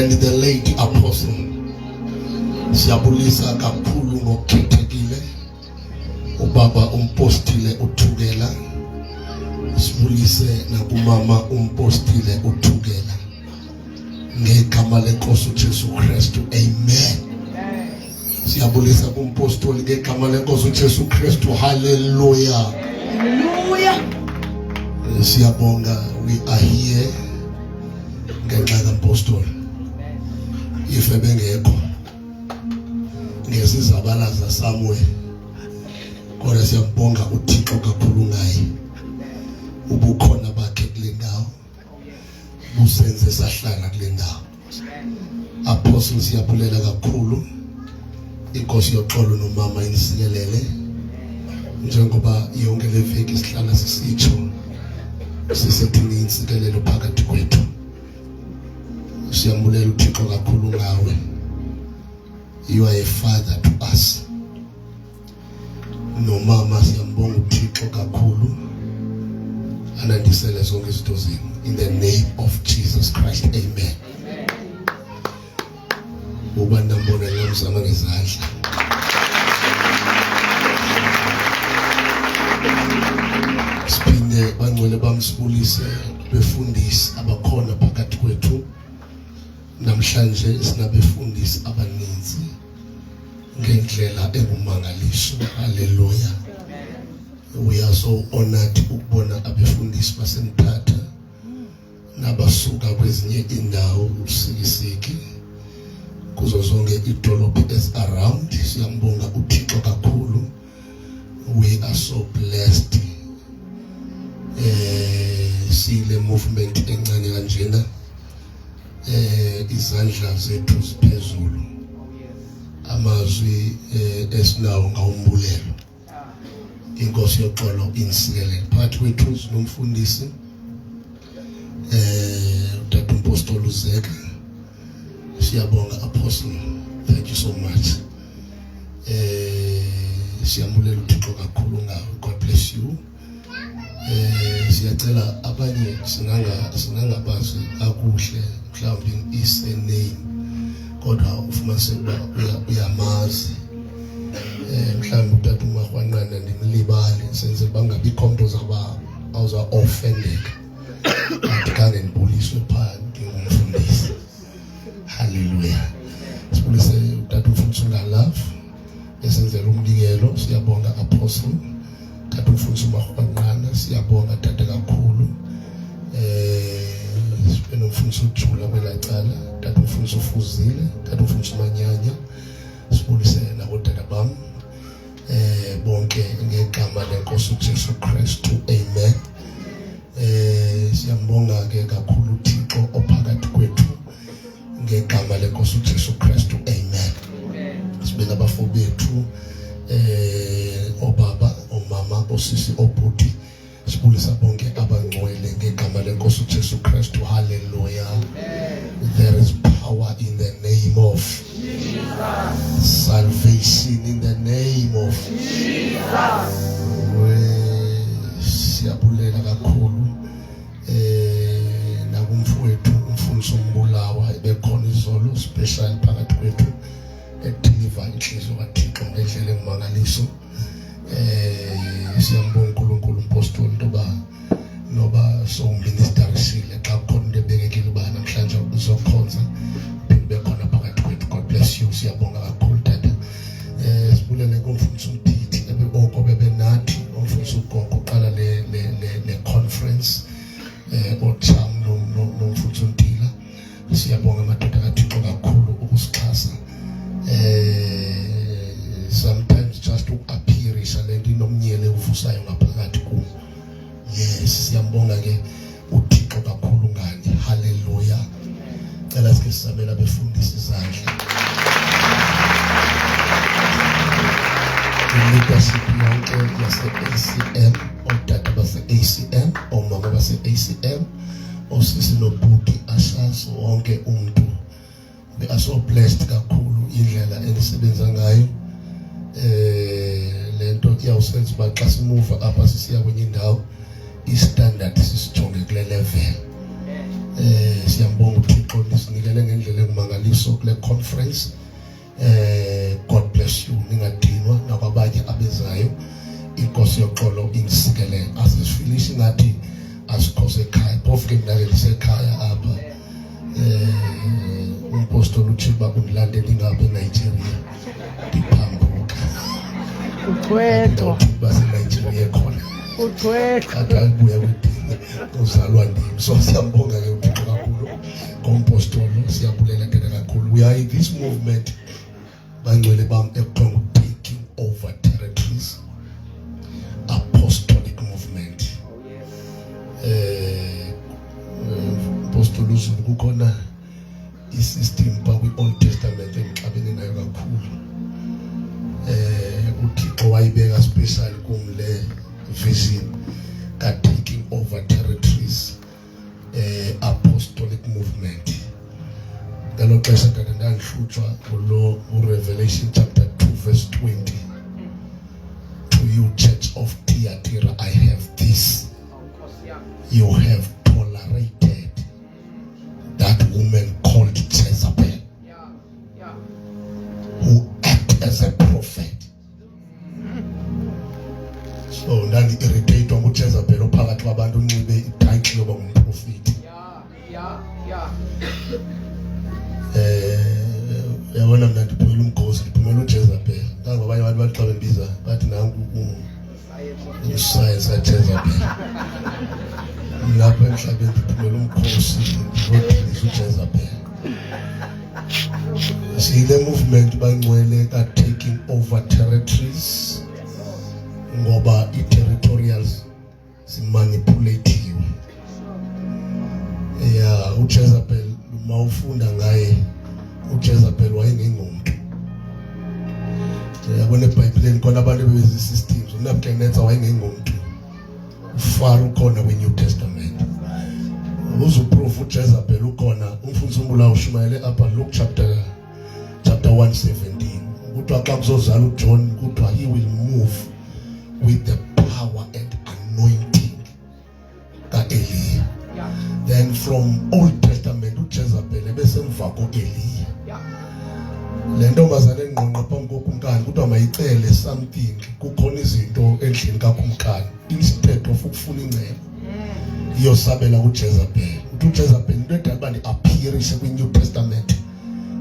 and the lady apostle siyabulisa kakhulu ngokukhethekile ubaba umpostile uthukela, sibulise nakumama umpostile uthukela ngegama lenkosi uJesu Kristu, amen. Siyabulisa kumpostoli ngegama lenkosi uJesu Kristu, hallelujah, hallelujah. Siyabonga, we are here ngenxa kampostoli. Ife bengekho ngesizabalaza somewhere, kodwa siyabonga uThixo kakhulu ngaye. Ubukhona bakhe kule ndawo busenze sahlala kule ndawo. Apostle siyabulela kakhulu, inkosi yoxolo nomama inisikelele, njengoba yonke le veki sihlala sisitsho sisethini insikelelo phakathi kwethu. Siyabulela uThixo kakhulu ngawe. You are a father to us. Nomama siyambonga uThixo kakhulu, anandisele zonke izinto zenu in the name of Jesus Christ. Amen. Ubanda mbona ngiyamzama ngezandla. Sipinde bangcwele bamsibulise befundisi abakhona phakathi kwethu. Namhlanje sinabefundisi abaninzi ngendlela engumangaliso. Hallelujah. We are so honored ukubona abefundisi baseMthatha nabasuka kwezinye indawo usikisiki kuzo zonke idolobha as around. Siyambonga uThixo kakhulu. We are so blessed. Sile movement encane kanjena, izandla zethu ziphezulu, amazwi esinawo ngawumbulelo. Inkosi yoxolo insikelele phakathi kwethu nomfundisi uTata uMpostoli uZeka. Siyabonga Apostle, thank you so much. Siyambulela uThixo kakhulu ngawe. God bless you. Siyacela abanye sinangabazi kakuhle mhlawumbe isename, kodwa ufumanise uyamazi. Mhlawumbe uTata uMahwanqana ndimlibali senze bangabi khonto zaba awuza offended. Athikane nibuliswe phansi ngumfundisi. Hallelujah. Sibulise uTata uMfundisi uNgalove esenzela umnikelo. Siyabonga Apostle. Tata uMfundisi uMahwanqana siyabonga tata kakhulu. Sibona umfundisi uJula kwelacala, tata uMfundisi uFuzile, tata uMfundisi Manyanya. Sibulise nabo tata bam bonke ngegama lenkosi uJesu Kristu. Amen. Siyambonga ke kakhulu uThixo ophakathi kwethu ngegama lenkosi uJesu Kristu. Amen. Sibela bafowethu obaba, omama, osisi, obhuti. Sibulisa bonke abangcwele ngegama lenkosi uJesu Kristu. Hallelujah. There is power in the name of Jesus. Salvation in the name of Jesus. Siyabulela kakhulu nakumfowethu umfundisi uMbulawa bekhona izolo special phakathi kwethu edeliver inhliziyo kaThixo ngendlela engumangaliso. Siyambonga uNkulunkulu uMpostoli noba so ministerishile xa kukhona into ebekekile uba namhlanje uzokhonza bekhona phakathi kwethu. God bless you. Siyabonga kakhulu tata. Sibulele kumfundisi uMthithi ebeboko bebenathi umfundisi uGogo uqala le conference oCham nomfundisi uNtila. Siyabonga madoda kaThixo kakhulu ukusixhasa. Sometimes just to appearisha lento inomnyele uvusayo ngaphakathi kuwo. Yes, siyambonga ke uThixo kakhulu ngani. Hallelujah. Cela sike sisabela befundisi izandla. Leadership yonke yase-ACM, otata base-ACM, omama base-ACM, osisi nobhuti, ashazi wonke umuntu. We are so blessed kakhulu indlela enisebenza ngayo. Lento iyawusenza uba xa simuva apha sisiya kwenye indawo i-standard sisijonge kule level. Siyambonga uThixo nisinikele ngendlela engumangaliso kule conference. God bless you. Ningadinwa nakwabanye abezayo. Inkosi yoxolo inisikelele. Asifinishi ngathi asikhose ekhaya. Phofu mnake lisekhaya apha. Umpostoli uThixo undilandela ingabe eNigeria. Diphambuka. Uthwetho. Base-Nigeria khona. Uthwetho. Akabuya wedini uzalwa ndini. So siyambonga ke uThixo kakhulu Kompostolo siyabulela ke kakhulu. We are in this movement bangcwele bam ekuthiwa taking over territories, apostolic movement. Apostolo Zulu kukhona i-system pa kwi-Old Testament engixabene nayo kakhulu. uThixo wayibeka special kumle vision ka taking over territories, apostolic movement. Ngalo xesha kade ndandihlutshwa kulo Revelation chapter 2 verse 20. To you, church of Thyatira, I have this. You have tolerated that woman called Jezebel, who acted as a prophet. So nani irritate ngoJezebel ophakathi kwabantu unxibe ititle yoba ngumprofeti. Yabona mina ndiphumela umgosi, ndiphumela uJezebel. Ngaba abanye abantu bathi xa bembiza bathi nangu uScience kaJezebel. Lapha emhlabeni ndiphumela umkhosi ndiyodilisa uJezebel. Sile movement bangcwele ka taking over territories ngoba i-territorials zimanipulatiwe. uJezebel mawufunda ngaye, uJezebel wayengengumuntu. Yabona eBhayibhelini khona abantu bebezi systems, uNebukadnezar wayengengumuntu. uFaro ukhona kwi-New Testament. Uzuproof uJezebel ukhona, umfundisi umbulawo ushumayele apha Luke chapter 1:17. Kuthiwa xa kuzozala uJohn kuthiwa he will move with the power and anointing ka-Eliya. Then from Old Testament uJezebel ebesemva ko-Eliya. Le ntombazane engqongqa phambi kokumkani kuthiwa mayicele something, kukhona izinto endlini kakumkani, instead of ukufuna incebo iyosabela uJezebel. uJezebel into edala uba ndi-appearise kwi-New Testament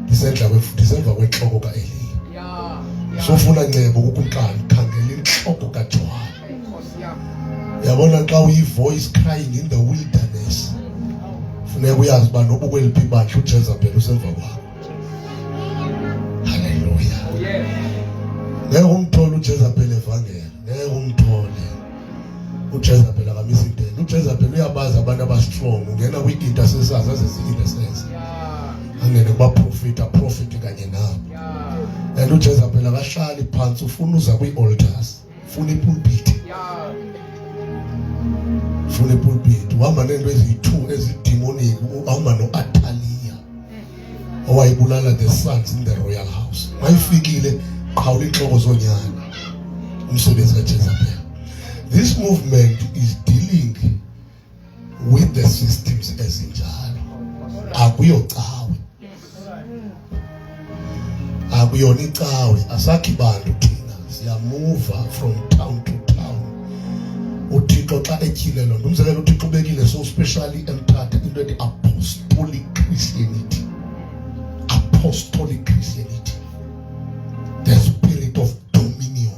ndisemva kwentloko ka-Eliya. Sofuna ncebo kukumkani, khangela intloko kaJohane. Yabona xa uyi-voice crying in the wilderness, funeka uyazi uba noba ukweliphi ibandla uJezebel usemva kwakho. Hallelujah. Ngeke umthole uJezebel evangela, ngeke umthole. uJezebel akamisa intendo. uJezebel uyabazi abantu abastrong, ungena kwi-intercessors azezi-intercessors, angene kubaprofeti, aprofeti kanye nabo. And uJezebel akahlali phansi, ufuna uza kwi-altars, ufuna ipulpit. Ufuna ipulpit, uhamba nento eziyi-2 ezidemonic, uhamba no-Athaliah owayibulala the sons in the royal house. Mayifikile qhawula inhloko zonyana, umsebenzi kaJezebel. This movement is dealing with the systems ezinjalo. Akuyo cawe, akuyona icawe, asakhi bantu thina, siyamuva from town to town. uThixo xa etyhile loo nto, umzekelo uThixo ubekile so specially emthatha into ethi apostolic Christianity. Apostolic Christianity, the spirit of dominion.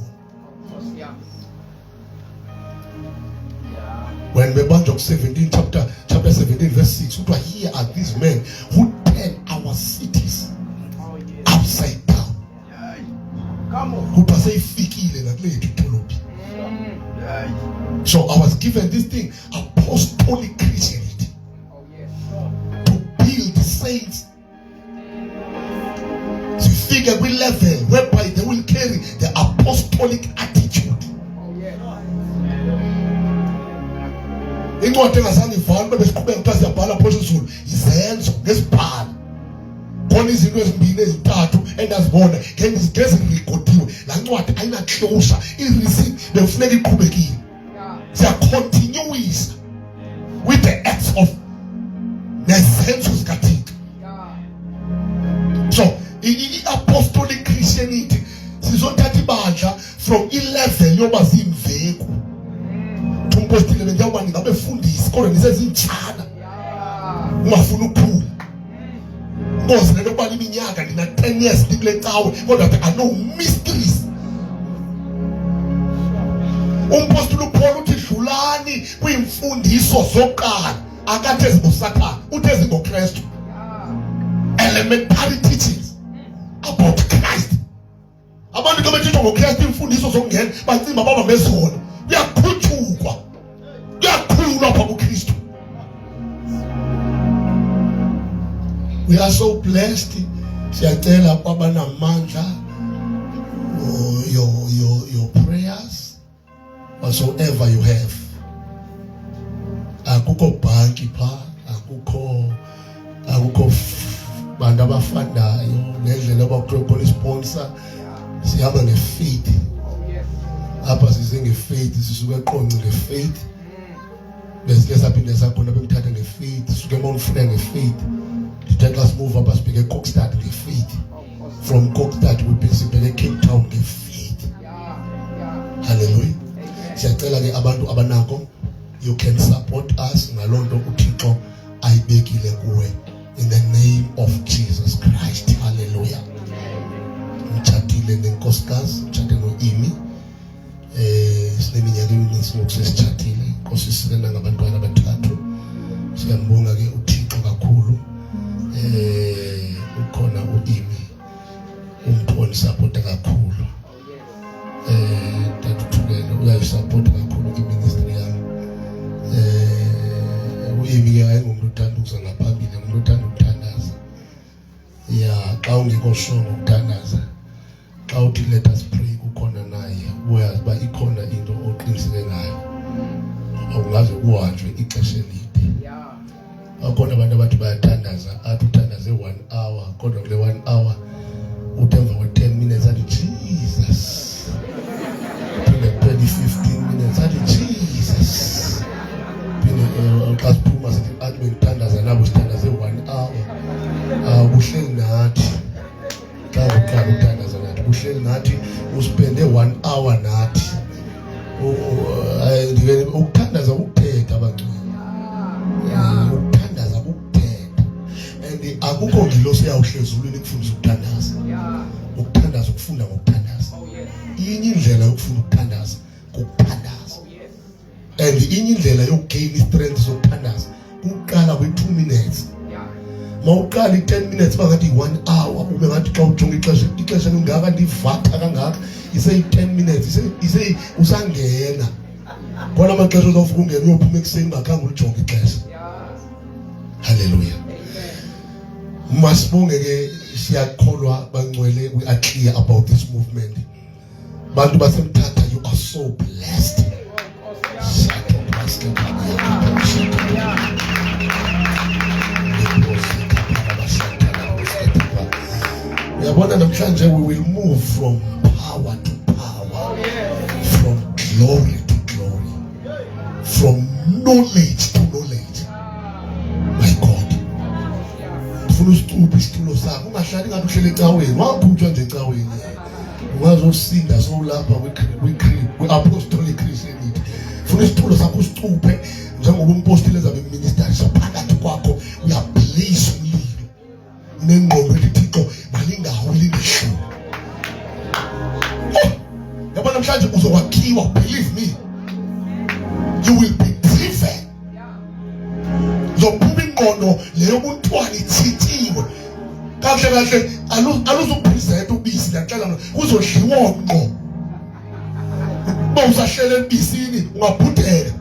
When we banjwa 17 chapter 17 verse 6, kuthiwa here are these men who turn our cities upside down. Kuthiwa seyifikile nakule yethu idolophi. So I was given this thing, apostolic Christianity, to build saints. So you figure we level whereby they will carry the apostolic attitude. Incwadi engazange ivalwe besiqhubeka kuthiwa siyabhala phosizulu izenzo ngesibhala. Khona izinto ezimbini ezintathu endazibona ngezirikodiwe. Laa ncwadi ayinaclosure, i-receipt bekufuneka iqhubekile. Siyacontinuisa with the acts of nezenzo zikaThixo. So i-apostolic Christianity sizothatha ibandla from i-level yoba zimveku. Umpostile benjawuba ngingabefundisi kodwa nisezintshana, ungafuni ukukhula. Ngozi lento kubala iminyaka ndina 10 years ndikule cawe kodwa I know mysteries. Umpostile uPaul uthi dlulani kwiimfundiso zoqala, akathezi ngoSathane, uthezi ngoKristu. elementary teachings about Christ. Abantu ke bethetha ngoChrist imfundiso zongena bacimba baba bezona. Kuyakhutshukwa. Kuyakhulwa apha kuKristu. We are so blessed. Siyacela kwabanamandla your prayers whatsoever you have. Akukho banki pha, akukho bantu abafandayo ngendlela abakhona sponsor. Sihamba ngefaith. Apha size ngefaith, sisuka eqonce ngefaith. Bese saphinde sakhona bemthatha ngefaith, sisuke eMount Frere ngefaith. Let us move up as big as Kokstad ngefaith. From Kokstad we basically Cape Town ngefaith. Hallelujah. Siyacela ke abantu abanako, you can support us ngalonto uThixo ayibekile kuwe in the name of Jesus Christ. Hallelujah. Mchatile nenkosikazi, mchatile noImi. Sineminyaka eminingi ngokusesichatile. Inkosi silela ngabantwana abathathu. Siyambonga ke uThixo kakhulu. Ukhona uImi. Umphoni support kakhulu. Tathuthukela uyayisupport kakhulu iministry yami. uImi ke ayingumuntu othanduza ngaphambili, umuntu othanda ukuthandaza. Yeah, xa ungekho sure ngokuthandaza. Xa uthi let us pray kukhona naye, uyazi ba ikhona into oqiniseke ngayo. Awungaze uhanjwe ixesha elide. Akhona abantu abathi bayathandaza, athi uthandaze 1 hour, kodwa kule 1 hour uthemba kwe 10 minutes athi Jesus. Phinde 15 minutes athi Jesus. Phinde xa siphuma sithi athi ngithandaza nabo sithandaze 1 hour. Kuhleli nathi. Xa uqala ukuthandaza nathi, kuhleli nathi uspende 1 hour nathi. Ukuthandaza ukuthetha abangcwele. Ukuthandaza ukuthetha. And akukho ngilosi yawuhlezulweni ukufundisa ukuthandaza. Ukuthandaza ukufunda ngokuthandaza. Inye indlela yokufunda ukuthandaza ukuthandaza. And inye indlela yokugain strength zokuthandaza uqala kwe 2 minutes. Mawuqala i10 minutes bangathi 1 hour, ube ngathi xa ujonga ixesha lingaka livatha kangaka, ise 10 minutes, ise usangena. Khona amaxesha uzofuna ungena uyophuma ekseni ngakhange ulijonge ixesha. Hallelujah. Masibonge ke siyakholwa bangcwele, we are clear about this movement. Bantu basemthatha, you are so blessed. Yabona namhlanje we will move from power to power, from glory to glory, from knowledge to knowledge. My God, ufuna usicuphe isitulo sakho, ungahlali ngathi uhlele ecaweni, waphutshwa nje ecaweni. Ungazosinda sowulapha kwi-apostolic Christianity. Ufuna isitulo sakho usicuphe njengoba umpostile ezabe eminister phakathi kwakho, uyablaze umlilo nengqondo eLithixo malingaholi ngeshuwa. Yabona namhlanje uzokwakhiwa, believe me, you will be driven. Zophuma ingqondo leyo buntwana ithithiwe kahle kahle, aluzopresent ubisi laxala kuzodliwa ngqo. Bawusahlele ebisini ungabhudela.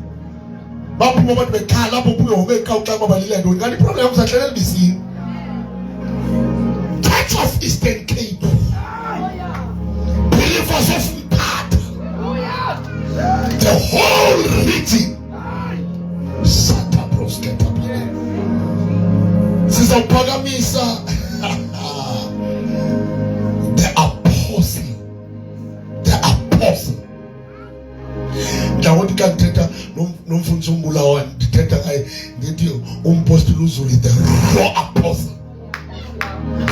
Baphuma abantu bekhala lapho kuyo ngekawuxa kwabalile nto. Ngani problem usahlele ebisini? Church of Eastern Cape. Believers of Mpata. The whole region. Sata prosketa pala. Sizawuphakamisa the apostle. Ndawuthi kakuthetha nomfundisi uMbulawayo, ndithetha ngaye ngithi umpostile uZulu is the raw apostle.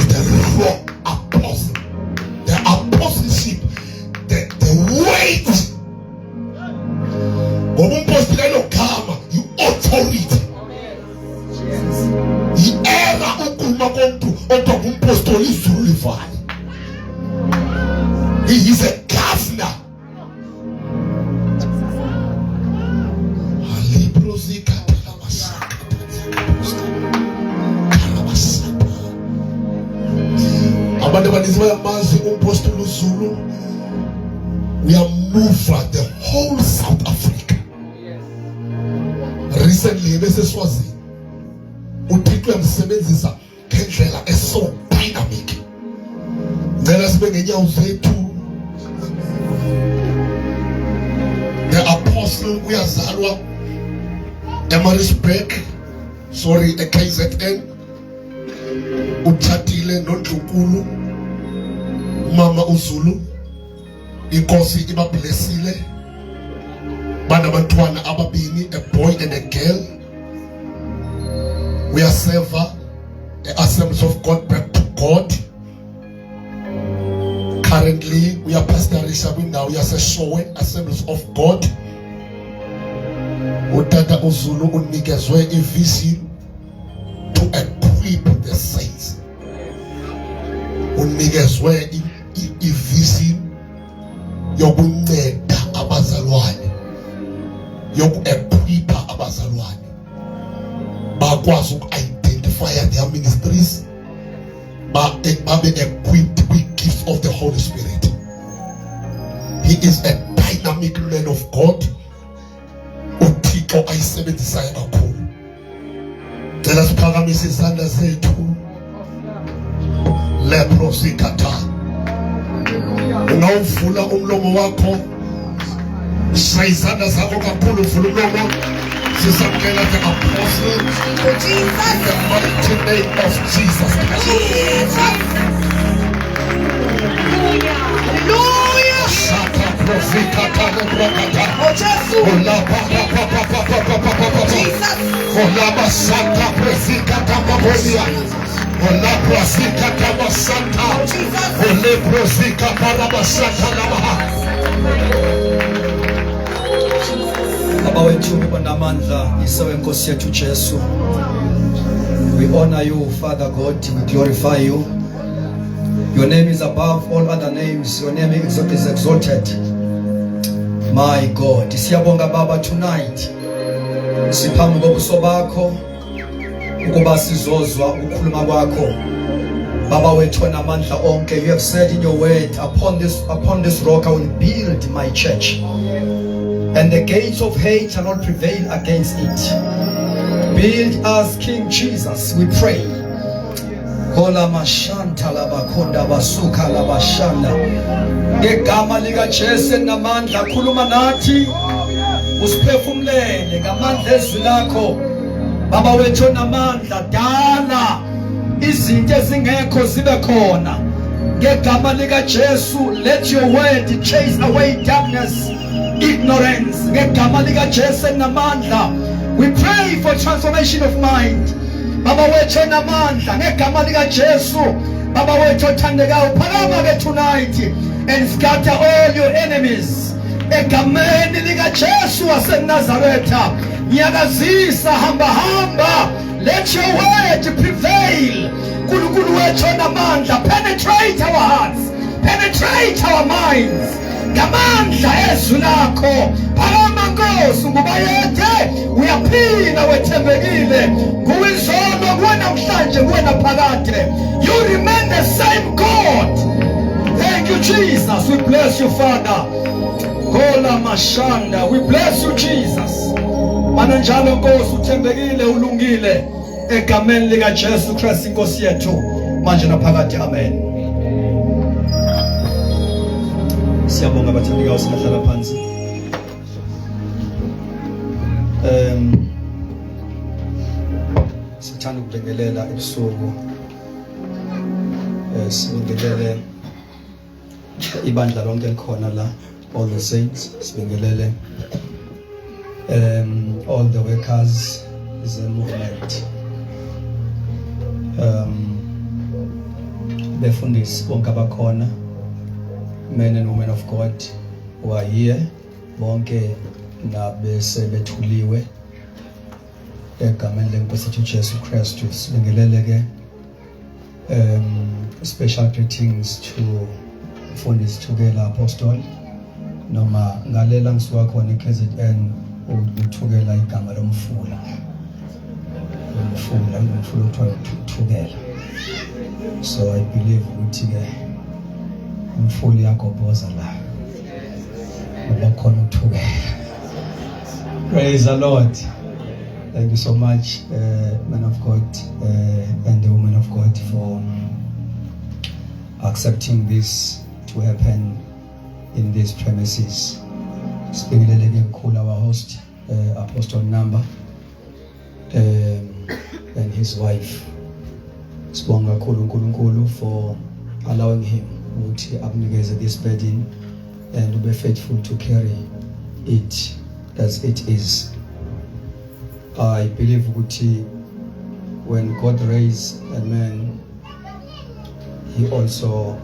The raw apostle. The apostleship. The weight. Ngoba umpostile ayilogama, i-authority. I-era ukuma komuntu odwa umpostoli iZulu livale. He is a governor. abantu abaninzi bayamazi umpostoli uZulu uyamuva the whole South Africa. Recently bese Swazini uThixo uyamsebenzisa ngendlela eso dynamic. Ngicela sibe ngenyawo zethu. The apostle uyazalwa eMaritzburg, sorry, eKZN. Uthathile noNdlunkulu umama uZulu, inkosi ibablessile, banabantwana ababini, a boy and a girl. We are server Assemblies of God, back to God. Currently we are pastorisha kwindawo yaseShowe, Assemblies of God. Utata uZulu unikezwe ivision to equip the saints. Unikezwe ivision yokunceda abazalwane, yoku-equipa abazalwane bakwazi uku-identify their ministries, babe equipped with gifts of the Holy Spirit. He is a dynamic man of God. uThixo ayisebenzisayo kakhulu. Cela siphakamise izandla zethu. Leprosikata. Unawuvula umlomo wakho, sayizandla zakho kakhulu, uvula umlomo. Sisamkela the apostle in the mighty name of Jesus Christ. Hallelujah. Shaka profikata lebrokata. Ola papa. Jesus. Ola basanta profikata mabolia. Ola profikata basanta. Ole profikata basanta labaha. Baba wethu bonamandla isewe Nkosi yethu Jesu. We honor you, Father God. We glorify you. Your name is above all other names. Your name is exalted. My God, siyabonga Baba tonight. Siphambi kobuso bakho ukuba sizozwa ukukhuluma kwakho. Baba wethu onamandla onke, you have said in your word, upon this rock I will build my church, and the gates of hate shall not prevail against it. Build us, King Jesus, we pray. Kola mashanta labakonda basuka labashanda. Ngegama lika Jesu namandla khuluma nathi. Usiphefumlele ngamandla ezwi lakho. Baba wethu namandla dala izinto ezingekho zibe khona. Ngegama lika Jesu, let your word chase away darkness, ignorance. Ngegama lika Jesu namandla, we pray for transformation of mind. Baba wethu namandla ngegama lika Jesu. Baba wethu othandekayo, phakama ke tonight and scatter all your enemies. Egameni lika Jesu waseNazaretha, nyakazisa hamba. Let your word prevail. Nkulunkulu wethu namandla, penetrate our hearts, penetrate our minds. Ngamandla ezwi lakho, phakama Nkosi ngubayethe, uyaphila wethembekile, nguwizolo kuwe namhlanje kuwe naphakade. You remain the same God. Thank you Jesus, we bless you Father. Kola mashanda, we bless you Jesus. Mana njalo Nkosi uthembekile ulungile, egameni lika Jesu Christ Nkosi yethu manje naphakade, amen. Siyabonga bathandikayo, sihlala phansi. Sithanda ukubingelela ebusuku. Sibingelele ibandla lonke likhona la, all the saints. Sibingelele all the workers is a movement. Befundisi bonke abakhona, men and women of God who are here, bonke nabesebethuliwe egameni leNkosi yethu Jesu Kristu. Sibingelele ke special greetings to Mfundisi Thukela Apostle, noma ngalela ngisuka khona eKZN uthukela igama lomfula Thukela. So I believe ukuthi ke umfuli yakobhoza la abakhona uthuke. Praise the Lord. Thank you so much, man of God and the woman of God, for accepting this to happen in these premises. Sibingelele kakhulu our host, Apostle Namba, and his wife. Sibonga kakhulu uNkulunkulu for allowing him ukuthi akunikeze this burden and to be faithful to carry it as it is. I believe ukuthi when God raised a man, he also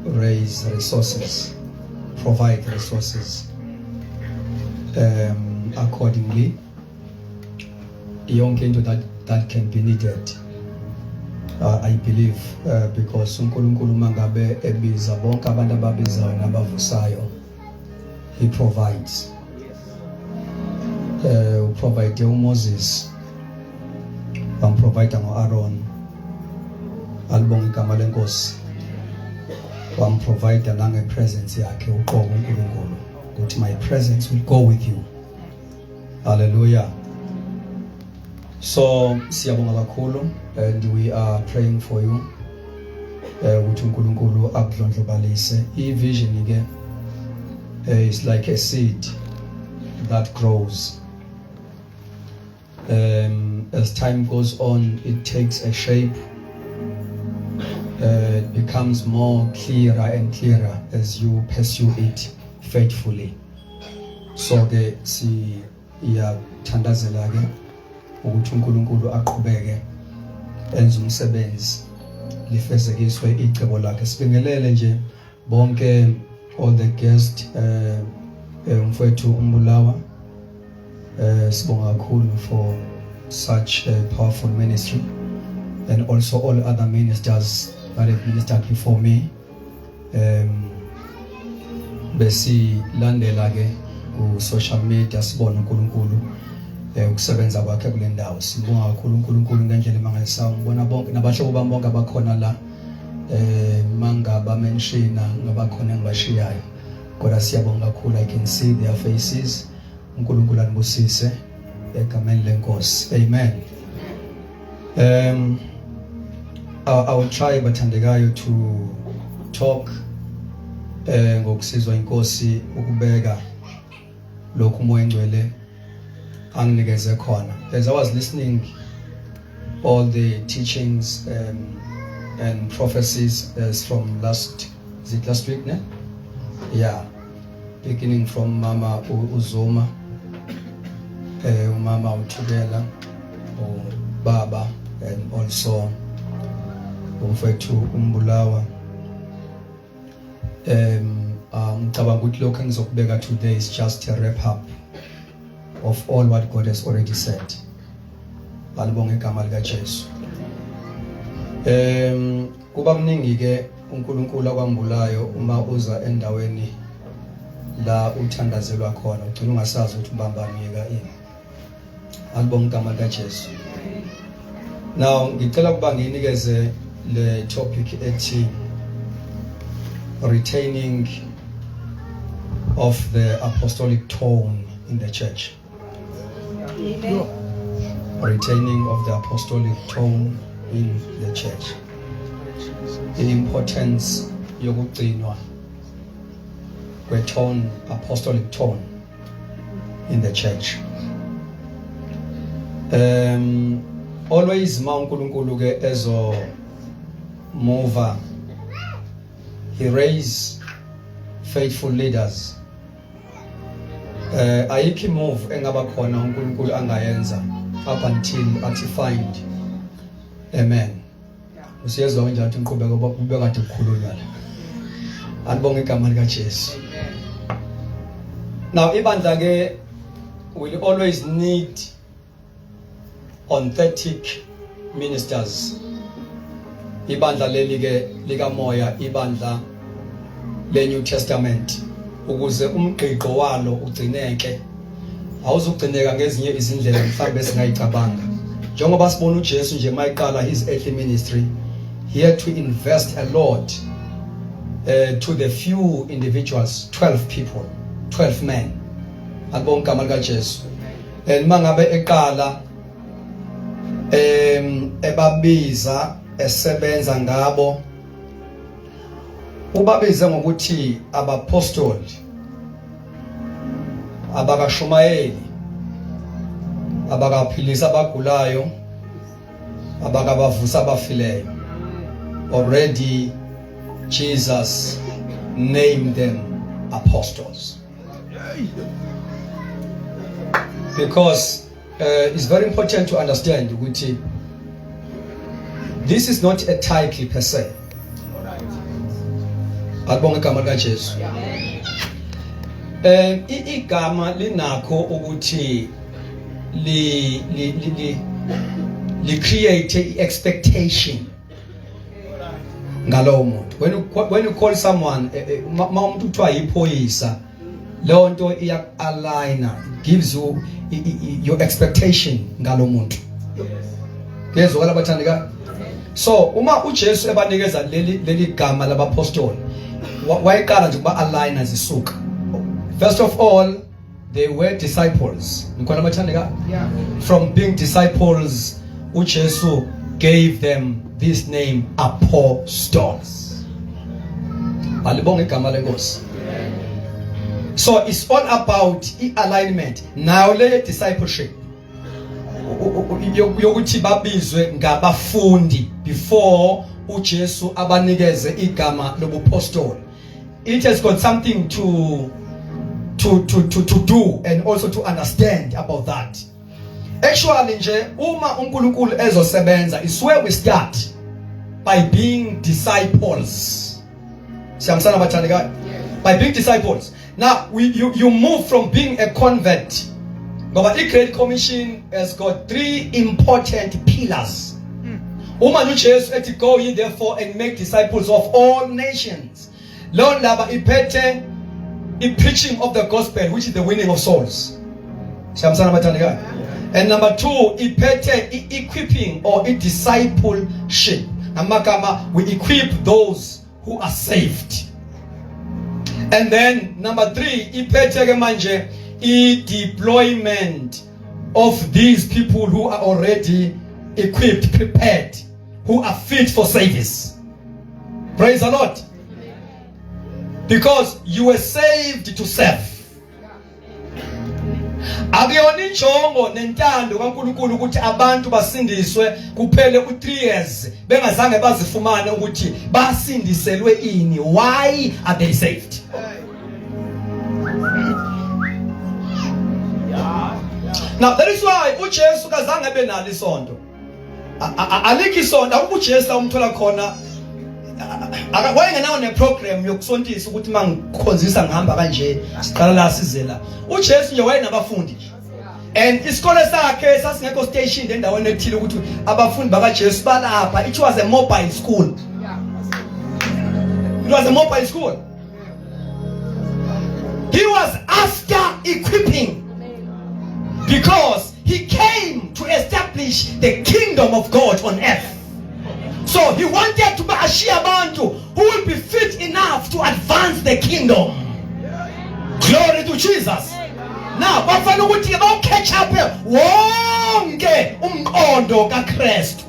raise resources, provide resources accordingly. Yonke into that can be needed. I believe because uNkulunkulu mangabe ebiza bonke abantu ababizayo nabavusayo, he provides. Provide uMoses, provide ngo-Aaron, alibonga igama lenkosi, provide nange-presence yakhe uqobo uNkulunkulu ukuthi my presence will go with you. Hallelujah. So siyabonga kakhulu and we are praying for you ukuthi uNkulunkulu akudlondlobalise. I-vision ke is like a seed that grows. As time goes on, it takes a shape. It becomes more clearer and clearer as you pursue it faithfully. So ke siyathandazela ke ukuthi uNkulunkulu aqhubeke enze umsebenzi lifezekiswe icebo lakhe. Sibingelele nje bonke all the guests umfowethu uMbulawa. Sibonga kakhulu for such a powerful ministry, and also all other ministers that have ministered before me. Besi landela ke ku social media sibona uNkulunkulu ukusebenza kwakhe kule ndawo. Sibonga kakhulu uNkulunkulu ngendlela emangayisayo. Ngibona bonke nabahlobo bami bonke abakhona la mangaba mention ngabakhona ngibashiyayo. Kodwa siyabonga kakhulu, I can see their faces. uNkulunkulu anibusise egameni lenkosi. Amen. I will try bathandekayo to talk ngokusizwa inkosi ukubeka lokhu umoya engcwele anginikeze khona. As I was listening all the teachings and prophecies as from last week, ne? Yeah, beginning from Mama Uzoma, Mama Utugela, Baba, and also umfethu uMbulawa. Ngicabanga ukuthi lokho engizokubeka today is just a wrap up of all what God has already said. Alibonge igama lika Jesu. Kuba mningi ke uNkulunkulu akwambulayo uma uza endaweni la uthandazelwa khona ugcina ungasazi ukuthi ubambanika ini. Alibonge igama lika Jesu. Now ngicela ukuba nginikeze le topic ethi retaining of the apostolic tone in the church. Amen. Retaining of the apostolic tone in the church. The importance yokugcinwa kwe-tone, apostolic tone in the church. Always ma uNkulunkulu ke ezo mover, he raise faithful leaders. Ayikho move engaba khona uNkulunkulu angayenza up until athi find. Amen. Usiyezwa kanjani ukuthi inqhubeko kube kade kukhulunywa la. Alibonge igama lika Jesu. Now ibandla ke will always need authentic ministers. Ibandla leli ke lika moya, ibandla le New Testament, ukuze umgqiqo walo ugcineke. Awuzugcineka ngezinye izindlela mhlawumbe singayicabanga. Njengoba sibona uJesu nje mayiqala his earthly ministry, he had to invest a lot to the few individuals, 12 people, 12 men. Alibonga igama lika Jesu. And mangabe eqala ebabiza esebenza ngabo, ubabiza ngokuthi abapostoli, abakashumayeli, abakaphilisa abagulayo, abakabavusa abafileyo. Already Jesus named them apostles. Because it's very important to understand ukuthi this is not a title per se. Alibonga igama lika Jesu. Igama linakho ukuthi li create expectation ngalowo muntu. When you call someone umuntu uthiwa yiphoyisa, leyo nto iya align, gives you your expectation ngalo muntu. Yes, wala bathandika. So uma uJesu ebanikeza leli gama labapostoli, wayeqala nje kuba align azisuka. First of all, they were disciples. Nikhona bathandika? Yeah. From being disciples, uJesu gave them this name, apostles. Alibonga igama lenkosi. So it's all about alignment. Now le discipleship yokuthi babizwe ngabafundi before uJesu abanikeze igama lobupostoli. It has got something to do and also to understand about that. Actually nje uma uNkulunkulu ezosebenza is where we start by being disciples. Siyamsana bathandika? By being disciples. Now you move from being a convert. Ngoba the Great Commission has got 3 important pillars. Uma uJesu ethi go ye therefore and make disciples of all nations. Lo laba iphethe the preaching of the gospel, which is the winning of souls. Siyamsana bathandika? And number 2, iphethe equipping or discipleship. Amakama, we equip those who are saved. And then number 3, iphethe manje deployment of these people who are already equipped, prepared, who are fit for service. Praise the Lord. Because you were saved to serve. Akuyona injongo nentando kaNkulunkulu ukuthi abantu basindiswe kuphele u3 years bengazange bazifumane ukuthi basindiselwe ini. Why are they saved? Now that is why uJesu kazange benalo isonto. Alikho isonto uJesu umthola khona. Wayengenawo neprogram yokusontisa ukuthi mangikhonzisa ngihamba kanje siqala la sizela. uJesu nje wayenabafundi. And isikole sakhe sasingekho station endaweni ethile ukuthi abafundi bakaJesu balapha. It was a mobile school. It was a mobile school. He was after equipping because he came to establish the kingdom of God on earth. So he wanted to be a Shiabantu who will be fit enough to advance the kingdom. Glory to Jesus. Now, bafana ukuthi ba catch up wonke umqondo kaKristu.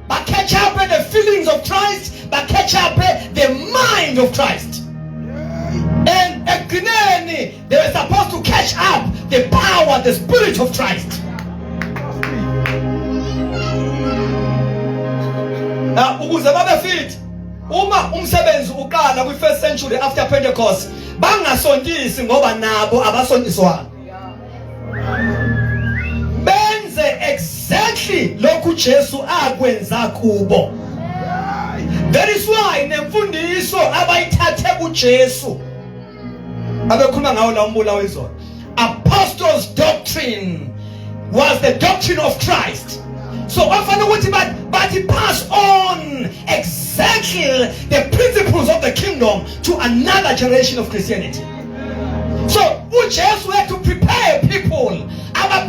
Ba catch up the feelings of Christ, ba catch up the mind of Christ. And ekugcineni they were supposed to catch up the power, the spirit of Christ. Now, ukuze babe fit, uma umsebenzi uqala kwi first century after Pentecost, bangasontisi ngoba nabo abasontiswana. Benze exactly lokhu Jesu akwenza kubo. That is why nemfundiso abayithathe kuJesu abekhuluma ngawo la umbula wezona. Apostles' doctrine was the doctrine of Christ. So but he passed on exactly the principles of the kingdom to another generation of Christianity. So uJesu had to prepare people,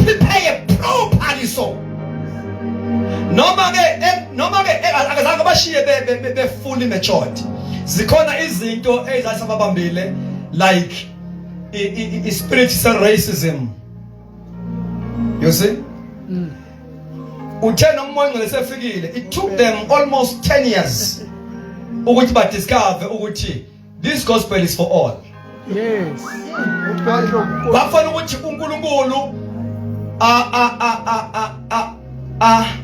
prepare properly so. noma ke akazange bashiye be fully matured. Zikhona izinto ezasababambile like spiritual racism. You see? Uthe nomongcele sefikile. It took them almost 10 years ukuthi ba discover ukuthi this gospel is for all. Yes. Bafuna ukuthi uNkulunkulu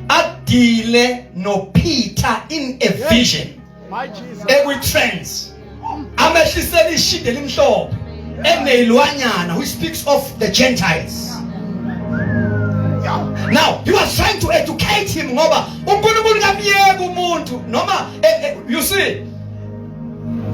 adile no Peter in a vision. My Jesus. Every trends. Amehlisela ishide limhlophe enelwanyana who speaks of the Gentiles. Now he was trying to educate him ngoba uNkulunkulu kamyeka umuntu noma you see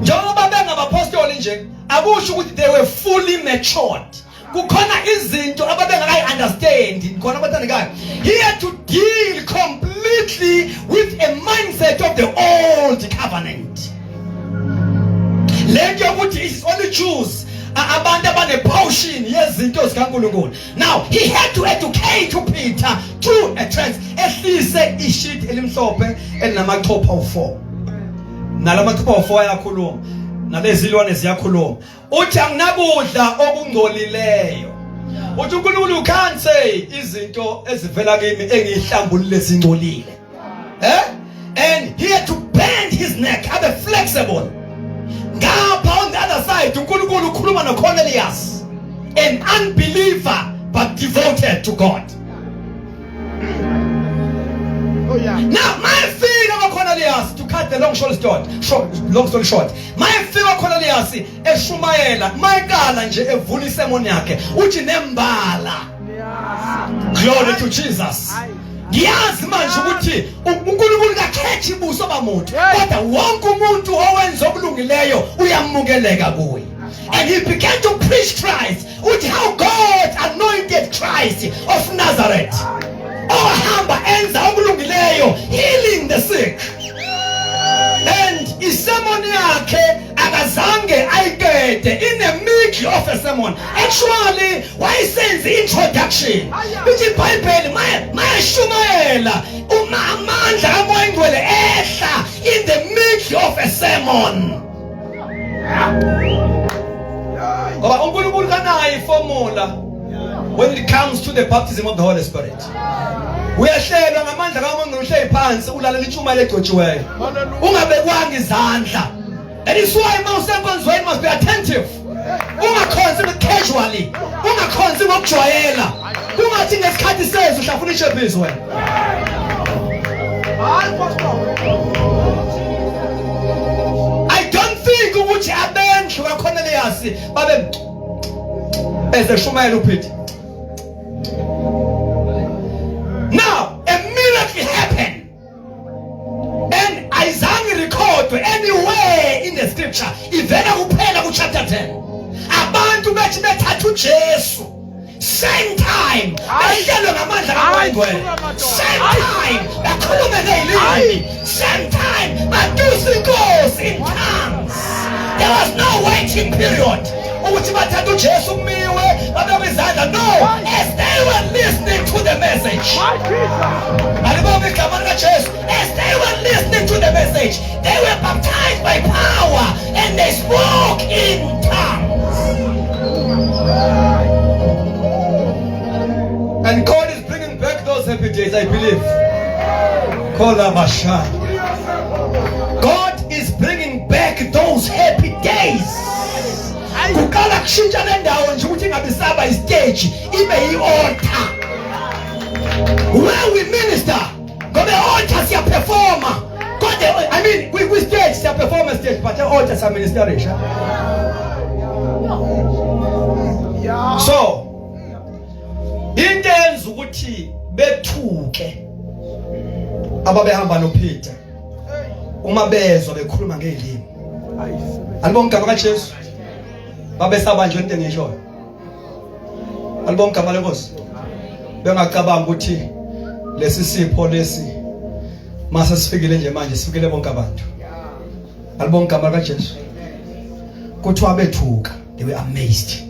njengoba bengabapostoli nje akusho ukuthi they were fully matured. Kukhona izinto ababengakayi understand khona abathandekayo. He had to deal completely with a mindset of the old covenant. Let yokuthi is only Jews abantu abane portion yezinto zikaNkulunkulu. Now he had to educate Peter through a trance ehlise ishit elimhlophe elinamachopha u4. Nalamathupha u4 ayakhuluma nalezilwane ziyakhuluma. Uthi anginakudla okungcolileyo. Uthi uNkulunkulu can't say izinto ezivela kimi engihlambulile zingcolile. And he had to bend his neck, abe flexible. Ngapha on the other side uNkulunkulu ukhuluma noCornelius, an unbeliever but devoted to God. Oh yeah. Now my fear of Cornelius, to cut the long story short, my fear of Cornelius eshumayela mayikala nje evula isemoni yakhe uthi nembala. Glory to Jesus. Ngiyazi manje ukuthi uNkulunkulu akakhethi ibuso bamuntu kodwa wonke umuntu owenza okulungileyo uyamukeleka kuye. And he began to preach Christ, uthi how God anointed Christ of Nazareth. Ohamba enza okulungileyo, healing the sick. And isemoni yakhe akazange ayikede in the middle of a sermon. Actually, why sends the introduction? Ithi iBhayibheli mayashumayela amandla kaMoya Ngcwele ehla in the middle of a sermon. Ngoba uNkulunkulu kanayo iformula when it comes to the baptism of the Holy Spirit. Uyahlelwa ngamandla kaMoya Ngcwele uhleli phansi ulalela ichumayela egcotshiweyo. Ungabekwanga izandla. That is why mawusenkonzweni must be attentive. Ungakhonzi casually. Ungakhonzi ngokujwayela. Kungathi ngesikhathi sezwe uhlafuna ishephiso wena. I don't think ukuthi abendlu kaCornelius babe ezeshumayela uPeter. Now, a miracle happened. And ayizange recordwe anywhere in the scripture. Ivela kuphela ku chapter 10. Abantu bethi bethatha uJesu. Same time. Bahlelwe ngamandla kaMoya Ngcwele. Same time. Bakhulume ngezilimi. Same time. Badusa inkosi in tongues. There was no waiting period. Ukuthi bathatha uJesu kumiwe babeke izandla. No. As they were listening to the message. Alibonga igama likaJesu. As they were listening to the message, they were baptized by power and they spoke in tongues. And God is bringing back those happy days, I believe. God is bringing back those happy days. Kukala kushintsha lendawo nje ukuthi ngabisaba istage ibe yi-altar. Where we minister, ngoba altar siya performa. I mean, we stage siya perform a stage, but the altar siya ministerisha. So, into enza ukuthi bethuke ababehamba noPeter uma bezwa bekhuluma ngezilimi. Alibonga igama kaJesu. Babesabanjwe into engishoyo. Alibonga igama leNkosi. Bengacabanga ukuthi lesi sipho lesi mase sifikile nje manje sifikile bonke abantu. Alibonga igama kaJesu. Kuthiwa bethuka, they were amazed.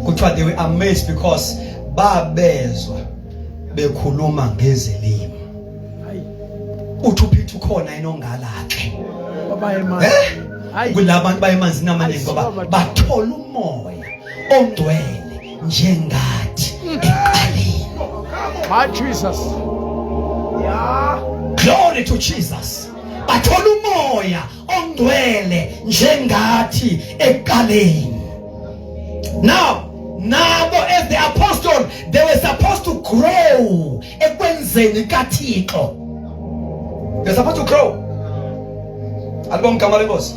Kuthiwa they were amazed because babezwa bekhuluma ngezilimi. uthi uphithu khona enongala ke Baba emanzi. Hayi. kulabantu bayemanzini amaningi ngoba bathola umoya ongcwele njengathi eqaleni. My Jesus. Yeah. Glory to Jesus. Bathola umoya ongcwele njengathi eqaleni. Now nabo as the apostle they were supposed to grow ekwenzeni kaThixo. They're supposed to grow. Album Kamala Boss.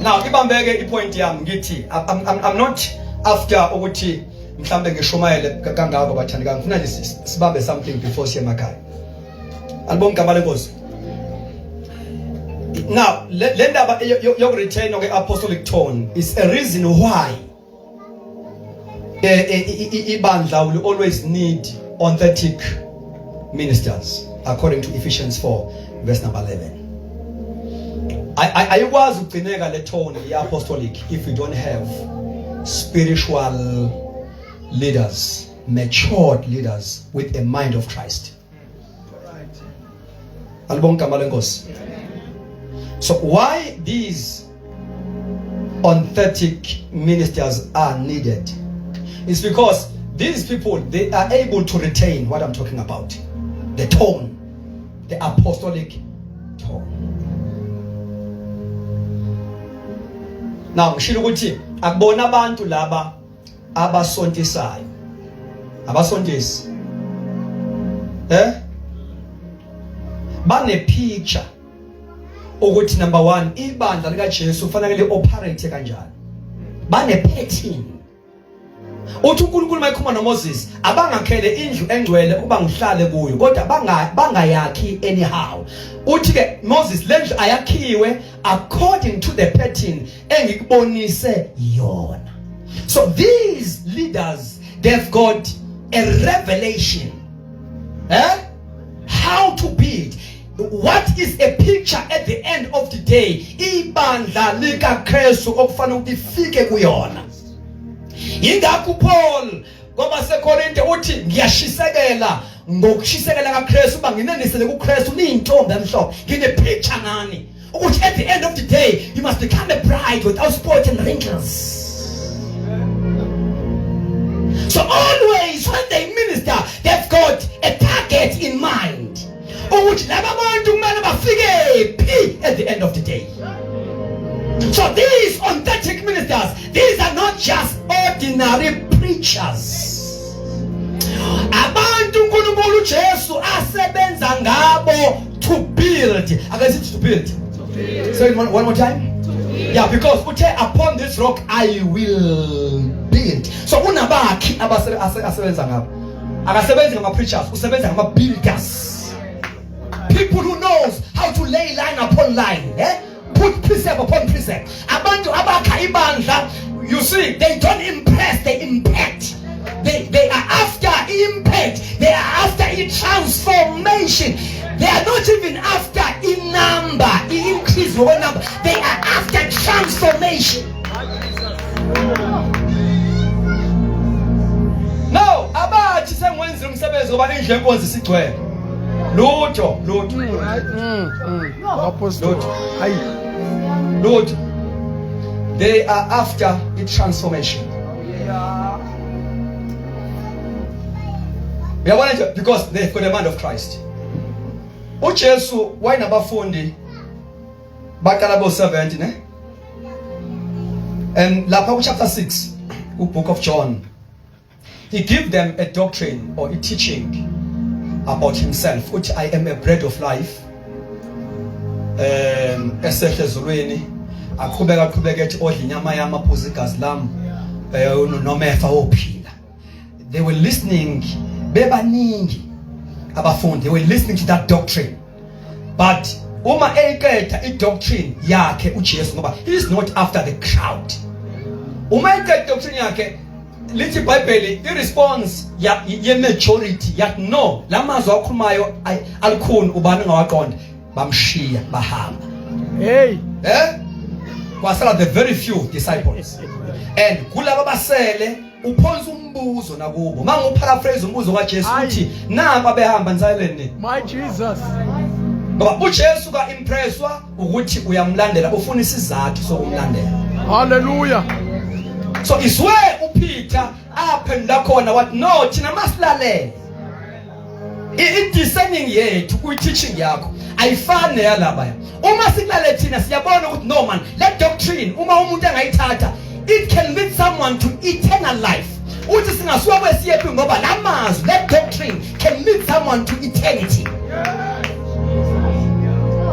Now ibambeke ipoint yami ngithi I'm not after ukuthi mhlambe ngishumayele kangako bathandikazi ngifuna nje sibambe something before siye emakhaya. Album Kamala Boss. Now le ndaba yokuretain okay apostolic tone is a reason why ibandla will always need authentic ministers according to Ephesians 4 verse number 11. Ayikwazi ukugcineka le tone ye-apostolic if we don't have spiritual leaders, matured leaders with a mind of Christ. Alibonga igama lenkosi. So why these authentic ministers are needed is because these people, they are able to retain what I'm talking about, the tone, the apostolic tone. Now ngishilo ukuthi akubona abantu laba abasontisayo abasontisi bane picture ukuthi number 1 ibandla lika Jesu kufanele operate kanjani, bane pattern. Uthi uNkulunkulu mayikhuluma noMoses abangakhele indlu engcwele kuba ngihlale kuyo kodwa bangayakhi anyhow. Uthi ke Moses lendlu ayakhiwe according to the pattern engikubonise yona. So these leaders, they've got a revelation how to build. What is a picture at the end of the day? Ibandla lika Kristu okufanele ukuthi ifike kuyona. Ingakho Paul ngoba seKorinte uthi ngiyashisekela ngokushisekela kaKristu banginenisele kuKristu niyintombi emhlophe ngine picture ngani ukuthi at the end of the day you must become a bride without spot and wrinkles. So always when they minister they've got a target in mind ukuthi laba bantu kumele bafike phi at the end of the day. So these authentic ministers, these are not just ordinary preachers. Abantu uNkulunkulu Jesu asebenza ngabo to build. Against to build. Say it one more time. Yeah, because upon this rock I will build. So unabakhi asebenza ngabo. Akasebenzi ngama preachers, usebenza ngama builders. People who knows how to lay line upon line, put precept upon precept. Abantu abakha ibandla, you see, they don't impress, they impact. They are after impact. They are after a transformation. They are not even after in number, increase of number. They are after transformation. No, abathi sengwenza umsebenzi ngoba indlu yenkonzo sigcwele. Lutho. Apostle. Hayi. Lord, they are after a transformation. Because they've got the mind of Christ. uJesu wayinabafundi baqala bo 70 ne? And lapha chapter 6 book of John, he gave them a doctrine or a teaching about himself, which I am a bread of life. Esehlezulweni aqhubeka ethi odla inyama yamaphuzu igazi lami nomefa wophila. They were listening, bebaningi abafundi, they were listening to that doctrine. But uma eqeda idoctrine yakhe uJesu ngoba he is not after the crowd. Uma eqeda doctrine yakhe lithi iBhayibheli i-response ye-majority yathi no, lamazwi akhulumayo alikhuni ubani ngawaqonda, bamshiya bahamba. Hey, kwasala the very few disciples. And kulaba basele uphonza umbuzo nakubo. Mangu paraphrase umbuzo kaJesu uthi napa behamba nzayeleni. my Jesus. ngoba uJesu ka impresswa ukuthi uyamlandela ufuna isizathu sokumlandela. Hallelujah. So it's where uPeter aphendula khona wathi no thina masilalele. I-discerning yethu kuyi-teaching yakho ayifani neyalabaya. Uma sikulale thina siyabona ukuthi no man, let doctrine uma umuntu engayithatha it can lead someone to eternal life. Uthi singasuka kwesiyephi ngoba lamazwi let doctrine can lead someone to eternity.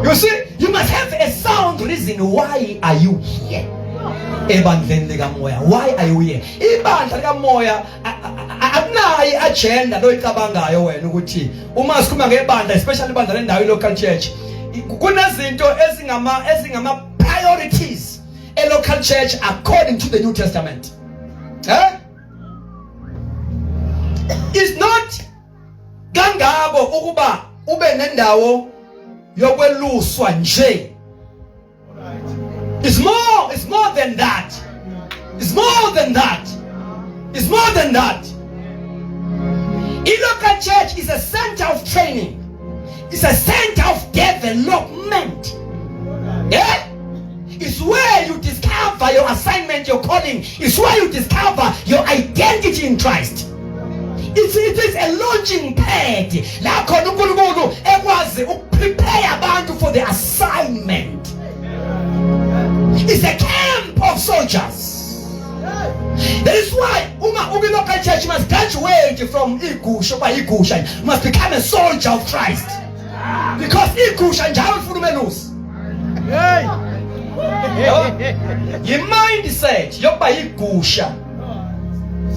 You see, you must have a sound reason why are you here. Ebandleni likamoya, why are you here? Ibandla likamoya akunayo agenda loyicabangayo wena ukuthi uma sikhuluma ngebandla, especially ibandla lendawo local church, kunezinto ezingama priorities a local church according to the New Testament. It's not kangako ukuba ube nendawo yokweluswa nje. It's more than that. It's more than that. It's more than that. A local church is a center of training. It's a center of development. Yeah? It's where you discover your assignment, your calling. It's where you discover your identity in Christ. It is a launching pad. La khona uNkulunkulu ekwazi ukuprepare abantu for the assignment. It's a camp of soldiers. That is why Umi local church must graduate from Igusha by Igusha, must become a soldier of Christ. Because Igusha njalo ufuna umeluse. Your mindset yokuba igusha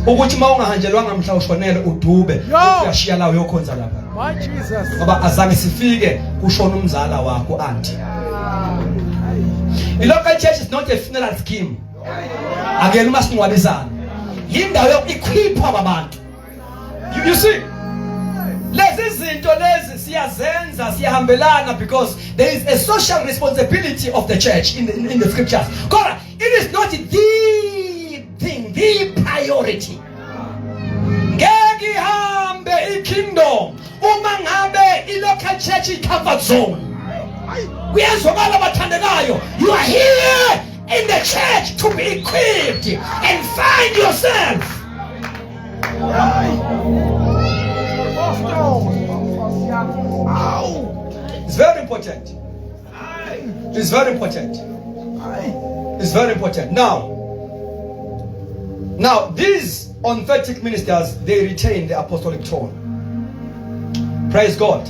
ukuthi mawungahanjelwanga mhla ushonele udube uyashiya lawo yokhonza lapha. My Jesus. Ngoba azange sifike kushona umzala wakho auntie. The local church is not a funeral scheme. Again, must know what is on. Yindawo yokuequipa abantu. You see, lezi zinto lezi siyazenza siyahambelana because there is a social responsibility of the church in the scriptures. Kodwa it is not the thing, the priority. Ngeke ihambe ikingdom uma ngabe i-local church i-comfort zone. Kuyezwakala bathandekayo, you are here in the church to be equipped and find yourself. It's very important. It's very important. It's very important. Now these authentic ministers, they retain the apostolic tone. Praise God.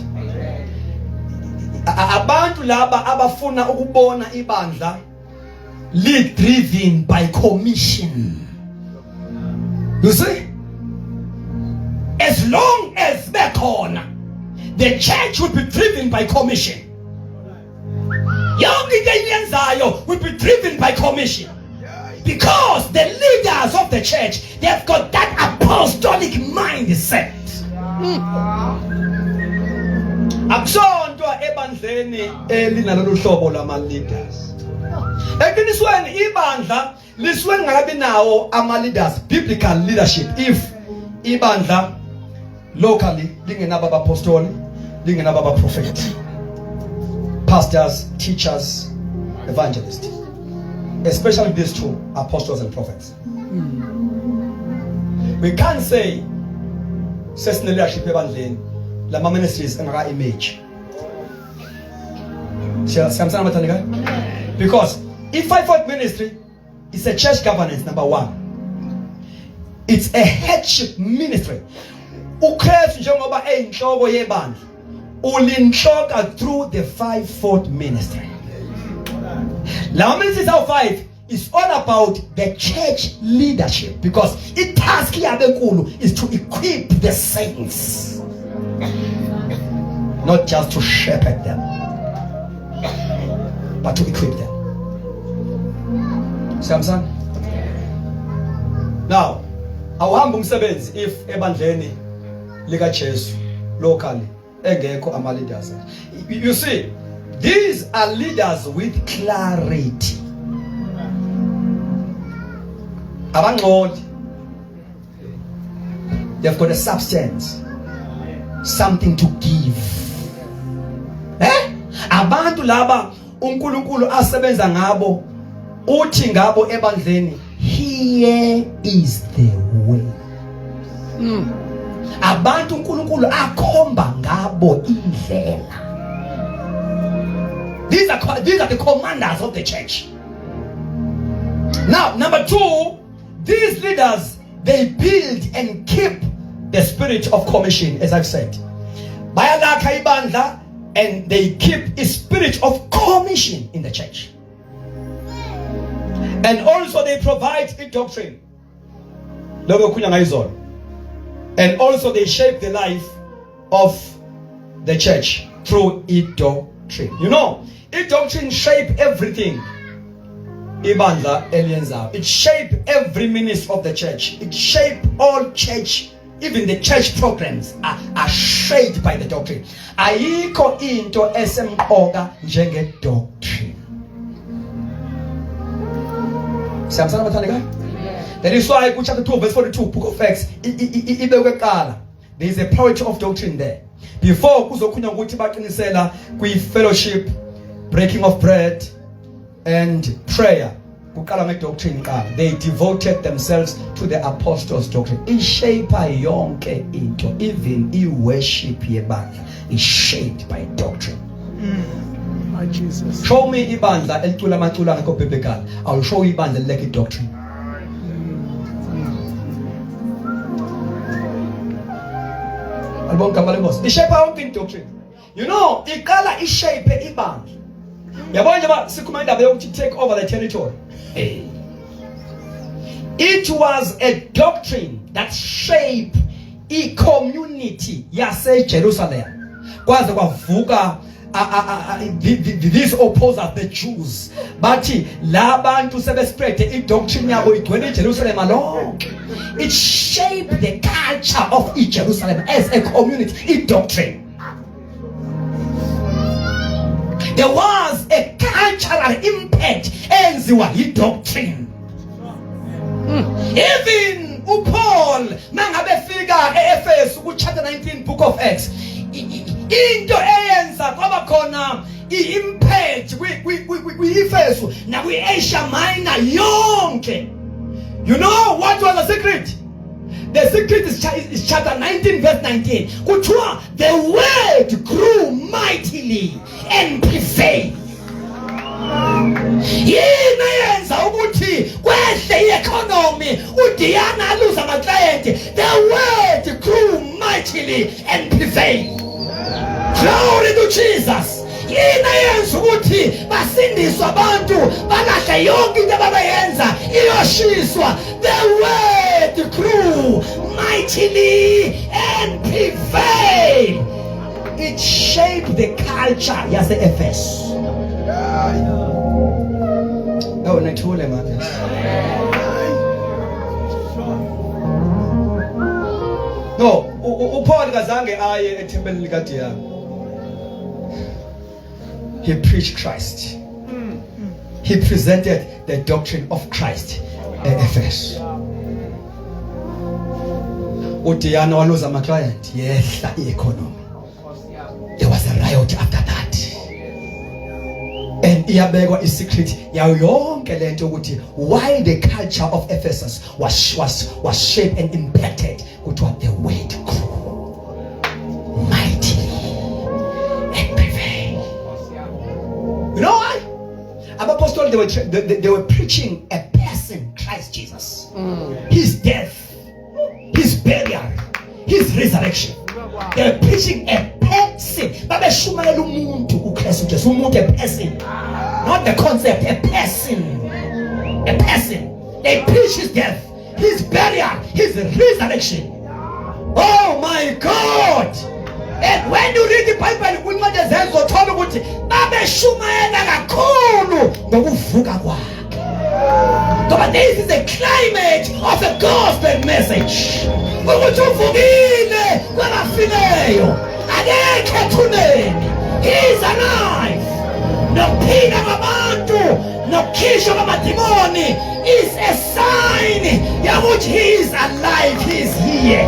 Abantu laba abafuna ukubona ibandla lead driven by commission. You see? As long as bekhona, the church will be driven by commission. Yonke into eyenzayo will be driven by commission. Because the leaders of the church, they have got that apostolic mindset. Akusonto ebandleni elinalolu hlobo lama leaders. Eqinisweni ibandla liswe ngabe nawo ama leaders, biblical leadership. If ibandla locally lingenaba apostoli, lingenaba prophet, pastors, teachers, evangelists, especially these two, apostles and prophets. We can't say sesine leadership ebandleni lama ministries engaka image. Because if fivefold ministry is a church governance, number one, it's a headship ministry. UKristu njengoba eyinhloko yebandla ulinhloka through the fivefold ministry. Lama ministries are five is all about the church leadership, because its task yabenkulu is to equip the saints, not just to shepherd them, but to equip them. Samson. Now, awuhamba umsebenzi if ebandleni lika Jesu locally engekho ama leaders. You see, these are leaders with clarity. Abangcoli, they've got a substance, something to give. abantu laba uNkulunkulu asebenza ngabo uthi ngabo ebandleni, here is the way. Abantu uNkulunkulu akhomba ngabo indlela. These are the commanders of the church. Now, number 2, these leaders, they build and keep the spirit of commission, as I've said. Bayalakha ibandla, and they keep a spirit of commission in the church. And also they provide a doctrine. And also they shape the life of the church through a doctrine. You know, a doctrine shape everything. Ibandla eliyenzayo. It shape every ministry of the church. It shape all church. Even the church programs are shaped by the doctrine. Ayikho into esemqoka njenge doctrine. Samsana bathandeka? That is why chapter 2 verse 42 book of Acts ibekwe kuqala. There is a priority of doctrine there. Before kuzokhulunywa ukuthi baqinisela kwi fellowship, breaking of bread and prayer. Doctrine, they devoted themselves to the apostles' doctrine. In shape yonke into, even worship yebandla is shaped by doctrine. My Jesus. Show me ibandla elicula amacula ngekho biblical. I'll show you ibandla like doctrine. Albonga malengos. Ishape yonke doctrine. You know, iqala ishape ibandla. Yabona nje sikhuluma indaba yokuthi take over the territory. It was a doctrine that shaped a community yase Jerusalem. Kwaze kwavuka these opposers, the Jews. But la bantu sebe spread the doctrine yabo igcwele Jerusalem alone. It shaped the culture of Jerusalem as a community, a doctrine. There was a cultural impact enziwa yi doctrine. Even Paul mangabe fika eEfesu ku chapter 19 book of Acts, into eyenza kwaba khona impact kwi-Efesu na kwi-Asia Minor yonke. You know what was the secret? The secret is chapter 19 verse 19. Kuthiwa the word grew mightily and prevailed. Yini yenza ukuthi kwehle i-economy uDiana aluza ama-client? The word grew mightily and prevailed. Glory to Jesus. Yini yenza ukuthi basindiswa abantu balahle yonke into abayenza iyoshiswa? The word grew mightily and prevailed. It shaped the culture yase Ephesus. Oh, nathule man. No, uPaul kazange aye ethempelini likaDiana. He preached Christ. He presented the doctrine of Christ at Ephesus. uDiana waluza ama-client, yehla i-economy. There was a riot after that. And iyabekwa isecret yayo yonke lento ukuthi why the culture of Ephesus was shaped and impacted with what the word grew mightily and prevailed. You know why? Apostles, they were preaching a person, Christ Jesus, his death, his burial, his resurrection. They were preaching a person. Babeshumayela umuntu uKristu Jesu, umuntu, a person, not the concept, a person, a person. They preach his death, his burial, his resurrection. Oh my God! And when you read the Bible, uncwadi zenzo uthola ukuthi babeshumayela kakhulu ngokuvuka kwakhe. But this is a climate of a gospel message. Ukuthi uvukile kwabafileyo, akekho ethuneni. He is alive. Nokuphila kwabantu, nokukhishwa kwamadimoni is a sign yokuthi he is alive, he is here.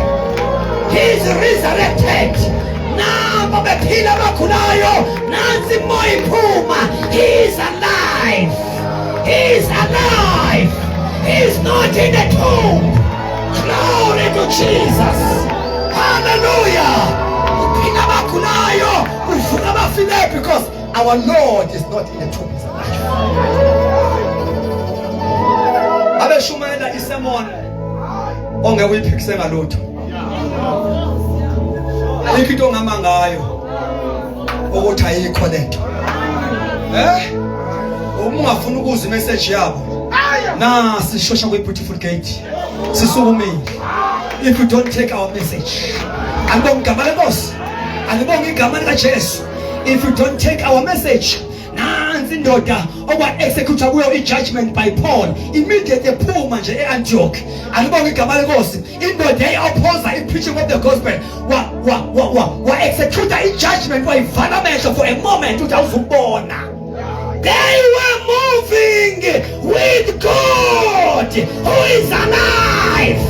He is resurrected. Number njengoba bephila abagulayo nansi moya iphuma. He is alive. He is alive. He is not in the tomb. Glory to Jesus. Hallelujah. Uphila abagulayo uvuka abafileyo because our Lord is not in the tomb. He's alive. Abeshumayela isemon onge uyiphikise ngalutho. Ayikho into ongama ngayo ukuthi ayikho lento. Uma ungafuna ukuzwa imessage yabo, na sishosha kwe Beautiful Gate. Sisukumile. If you don't take our message, angibonga igama lenkosi. Angibonga igama lika Jesu. If you don't take our message, nansi indoda okwa execute kuyo i-judgment by Paul immediately phuma nje e-Antioch. Angibonga igama lenkosi. Indoda eyi-opposer i-preaching of the gospel wa execute i-judgment wayivala amehlo for a moment uthi awuzubona. They were moving with God who is alive.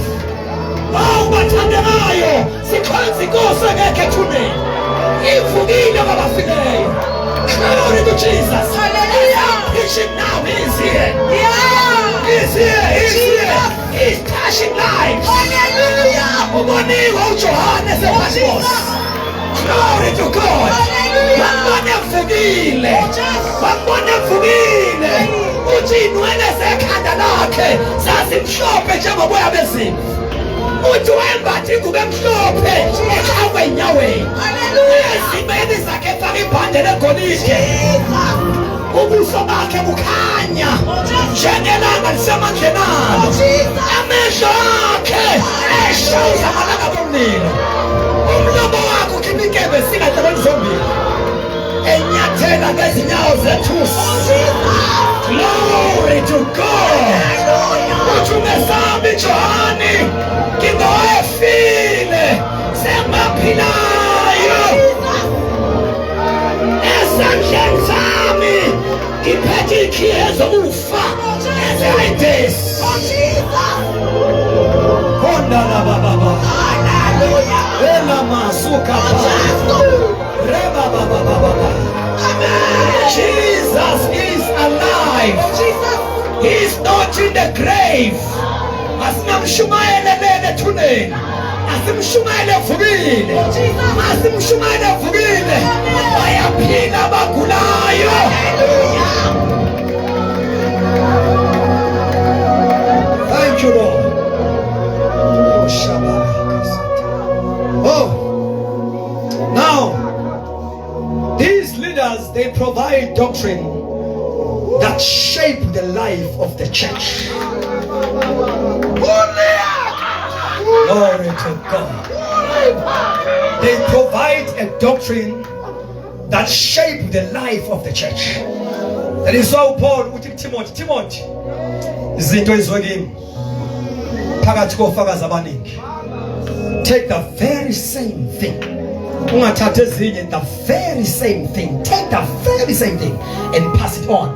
Oh, bathandekayo sikhonza inkosi engekho ethuneni. Ivukile kwabafileyo. Glory to Jesus. Hallelujah. Preaching now. He's here. Yeah. He's here. He's here. He's touching lives. Hallelujah. Uboniwe uJohane sePatmos. Glory to God. Hallelujah. Bambone mvukile. Bambone mvukile. Uthi inwele zekhanda lakhe zasimhlophe njengoboya bezimvu. Uthi wembathi ingubo emhlophe echawe enyaweni. Hallelujah. Ezimeni zakhe efaka ibhande legolide. Ubuso bakhe bukhanya njengelanga lisemandleni alo. Amehlo akhe eshoza amalanga bomlilo. Umlomo wakhe ukhimikebe singadlelani zombili. Enyathela ngezinyawo zethusi. Glory to God. Uthi umesaba iJohane ngingowefile semaphilayo. Esandleni sami ngiphethe ikhiye zokufa ezayidesi. Hondala baba. Hallelujah. Ela masuka baba. Reba baba. Jesus is alive. He is not in the grave. Asimshumayele lele thuneni. Asimshumayele vukile. Asimshumayele vukile. Bayaphila abagulayo. Thank you, Lord. Oh, now these leaders, they provide doctrine that shape the life of the church. Glory to God. They provide a doctrine that shape the life of the church. That is why Paul uthi Timothy izinto ezwekini phakathi kofakazi abaningi. Take the very same thing. Ungathatha ezinye, the very same thing. Take the very same thing and pass it on.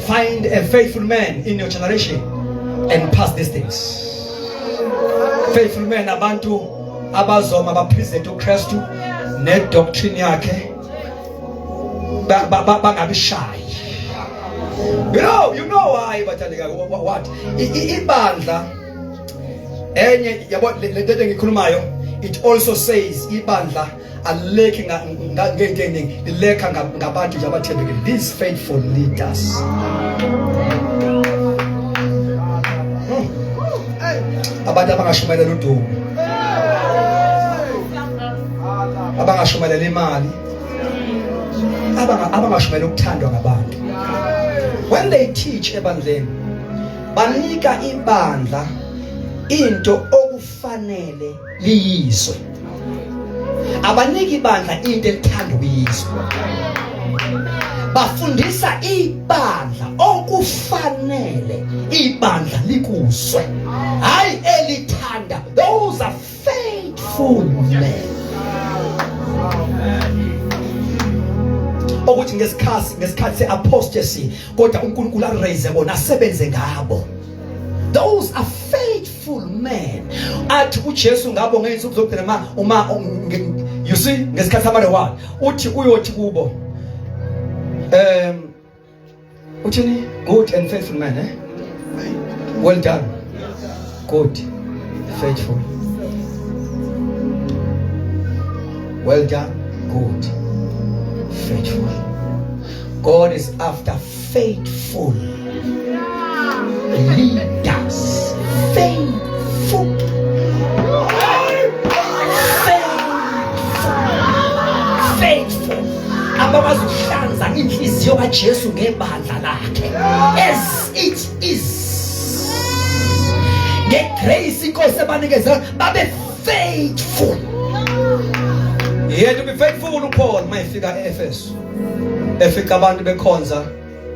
Find a faithful man in your generation and pass these things. Faithful men, abantu abazoma bapresent uKristu ne doctrine yakhe bangabishayi. You know why bathandeka what ibandla enye yabo lento engikhulumayo, it also says ibandla alekhi ngento eningi lilekha ngabantu nje abathembekile, these faithful leaders. Abantu abangashumayela udumo, abangashumayela imali, abangashumayela ukuthandwa ngabantu. When they teach ebandleni, banika ibandla into okufanele liyizwe. Abaniki ibandla into elithanda ukuyizwa. Bafundisa ibandla okufanele ibandla likuzwe, hayi elithanda. Those are faithful men. Ukuthi ngesikhathi se-apostasy kodwa uNkulunkulu araise bona asebenze ngabo. Those are faithful men. Athi uJesu ngabo ngensuku zokugcina you see, ngesikhathi samanje wani uthi uyothi kubo uthini good and faithful man well done good faithful well done good faithful. God is after faithful leaders. Faithful. Faithful. Ababazuhlanza inhliziyo kaJesu ngebandla lakhe as it is. Ngegrace inkosi ebanikeza babe faithful. He had to be faithful uPaul mayifika eEfeso. Efika abantu bekhonza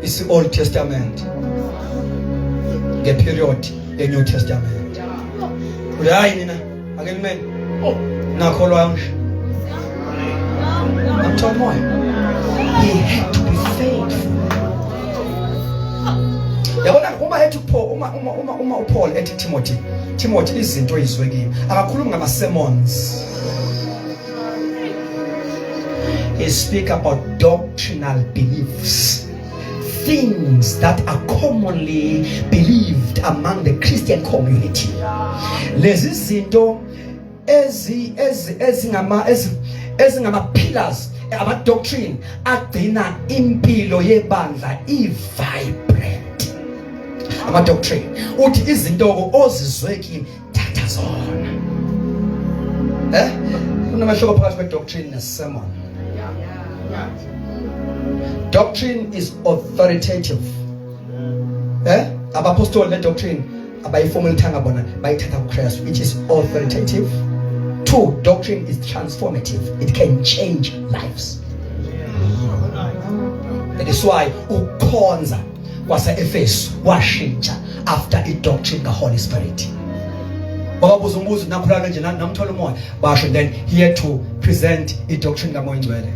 isi Old Testament. Period the New Testament. Hayi nina akelimeni nakholwa ngisho. I'm talking more. He had to be faithful. Yabona uma ethi uma uPaul ethi Timothy izinto izwe kimi akakhulumi ngama sermons. He speak about doctrinal beliefs. Things that are commonly believed among the Christian community. Lezi zinto ezingama pillars ama doctrine agcina impilo yebandla vibrant. Ama doctrine uthi izinto ozizwe kimi thatha zona. Kunamahluko phakathi kwe doctrine ne sermon. Doctrine is authoritative. Abapostoli le doctrine abayifomula ithanga bona bayithatha kuChrist, which is authoritative. 2, doctrine is transformative. It can change lives. That is why ukhonza kwase-Efeso washintsha after a doctrine the Holy Spirit. Bababuza umbuzo nakhulana nje namthola umoya basho then he had to present a doctrine kaMoya Ngcwele.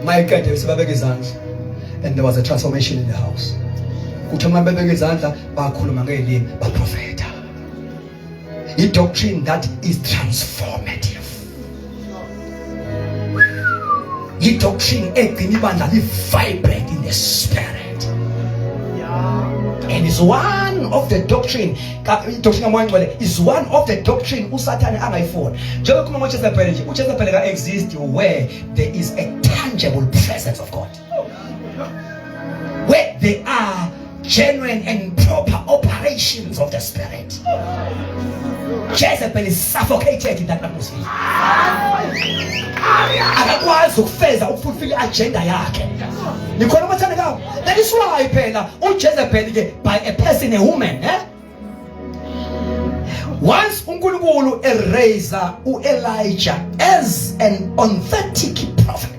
My God, and there was a transformation in the house. A doctrine that is transformative. A doctrine vibrant in the spirit. And is one of the doctrine. Is one of the doctrine Satan angayifuni. Njengoba kuma uChesapele exists where there is a tangible presence of God. Where there are genuine and proper operations of the Spirit. Jezebel is suffocated in that atmosphere. Akakwazi ukufeza ukufulfill agenda yakhe. Nikhona bathanda kawo. That is why phela uJezebel by a person, a woman, once uNkulunkulu erase uElijah as an authentic prophet.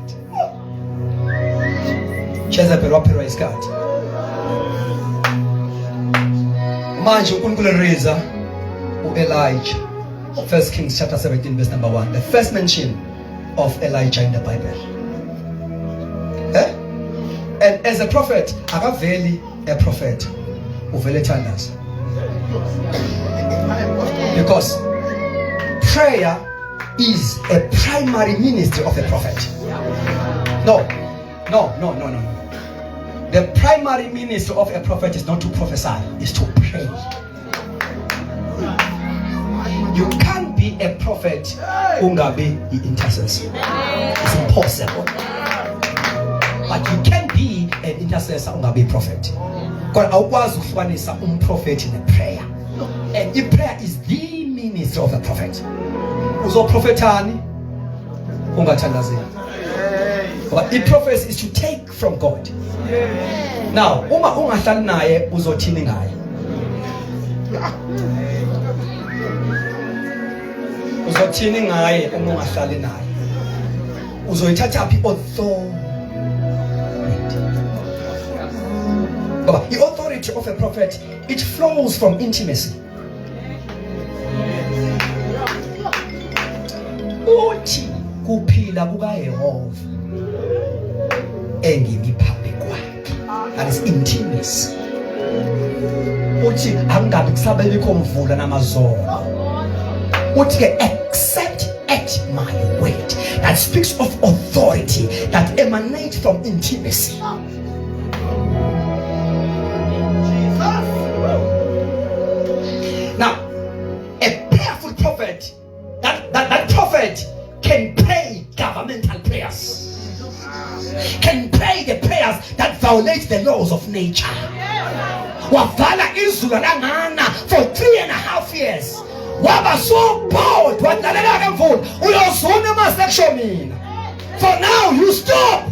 Jezebel waphelwa isikhathi. Manje uNkulunkulu erase Elijah. 1 Kings chapter 17 verse number 1. The first mention of Elijah in the Bible. And as a prophet, akaveli a prophet uvele thandaza. Because prayer is a primary ministry of a prophet. No. The primary ministry of a prophet is not to prophesy, is to pray. You can't be a prophet ungabe intercessor. It's impossible. But you can be an intercessor ungabe a prophet. God awukwazi ukuhlukanisa umprophet in a prayer. And if prayer is the ministry of a prophet. Uzoprophethani ungathandazeli. But the prophet is to take from God. Now, uma ungahlali naye uzothini ngaye? Uzothini ngaye uma ungahlali naye? Uzoyithatha phi authority? But the authority of a prophet, it flows from intimacy. Uthi kuphila kukaYehova engimi phambi kwakhe. That is intimacy. Uthi angabe kusabekho umvula namazolo. Uthi ke except at my word. That speaks of authority that emanates from intimacy. Now, a prayerful prophet, that prophet can pray governmental prayers, can pray the prayers that violate the laws of nature. Wavala izulu langana for 3.5 years. Waba so bold, walalela ke mfula, uyozuna masekusho mina. For now you stop.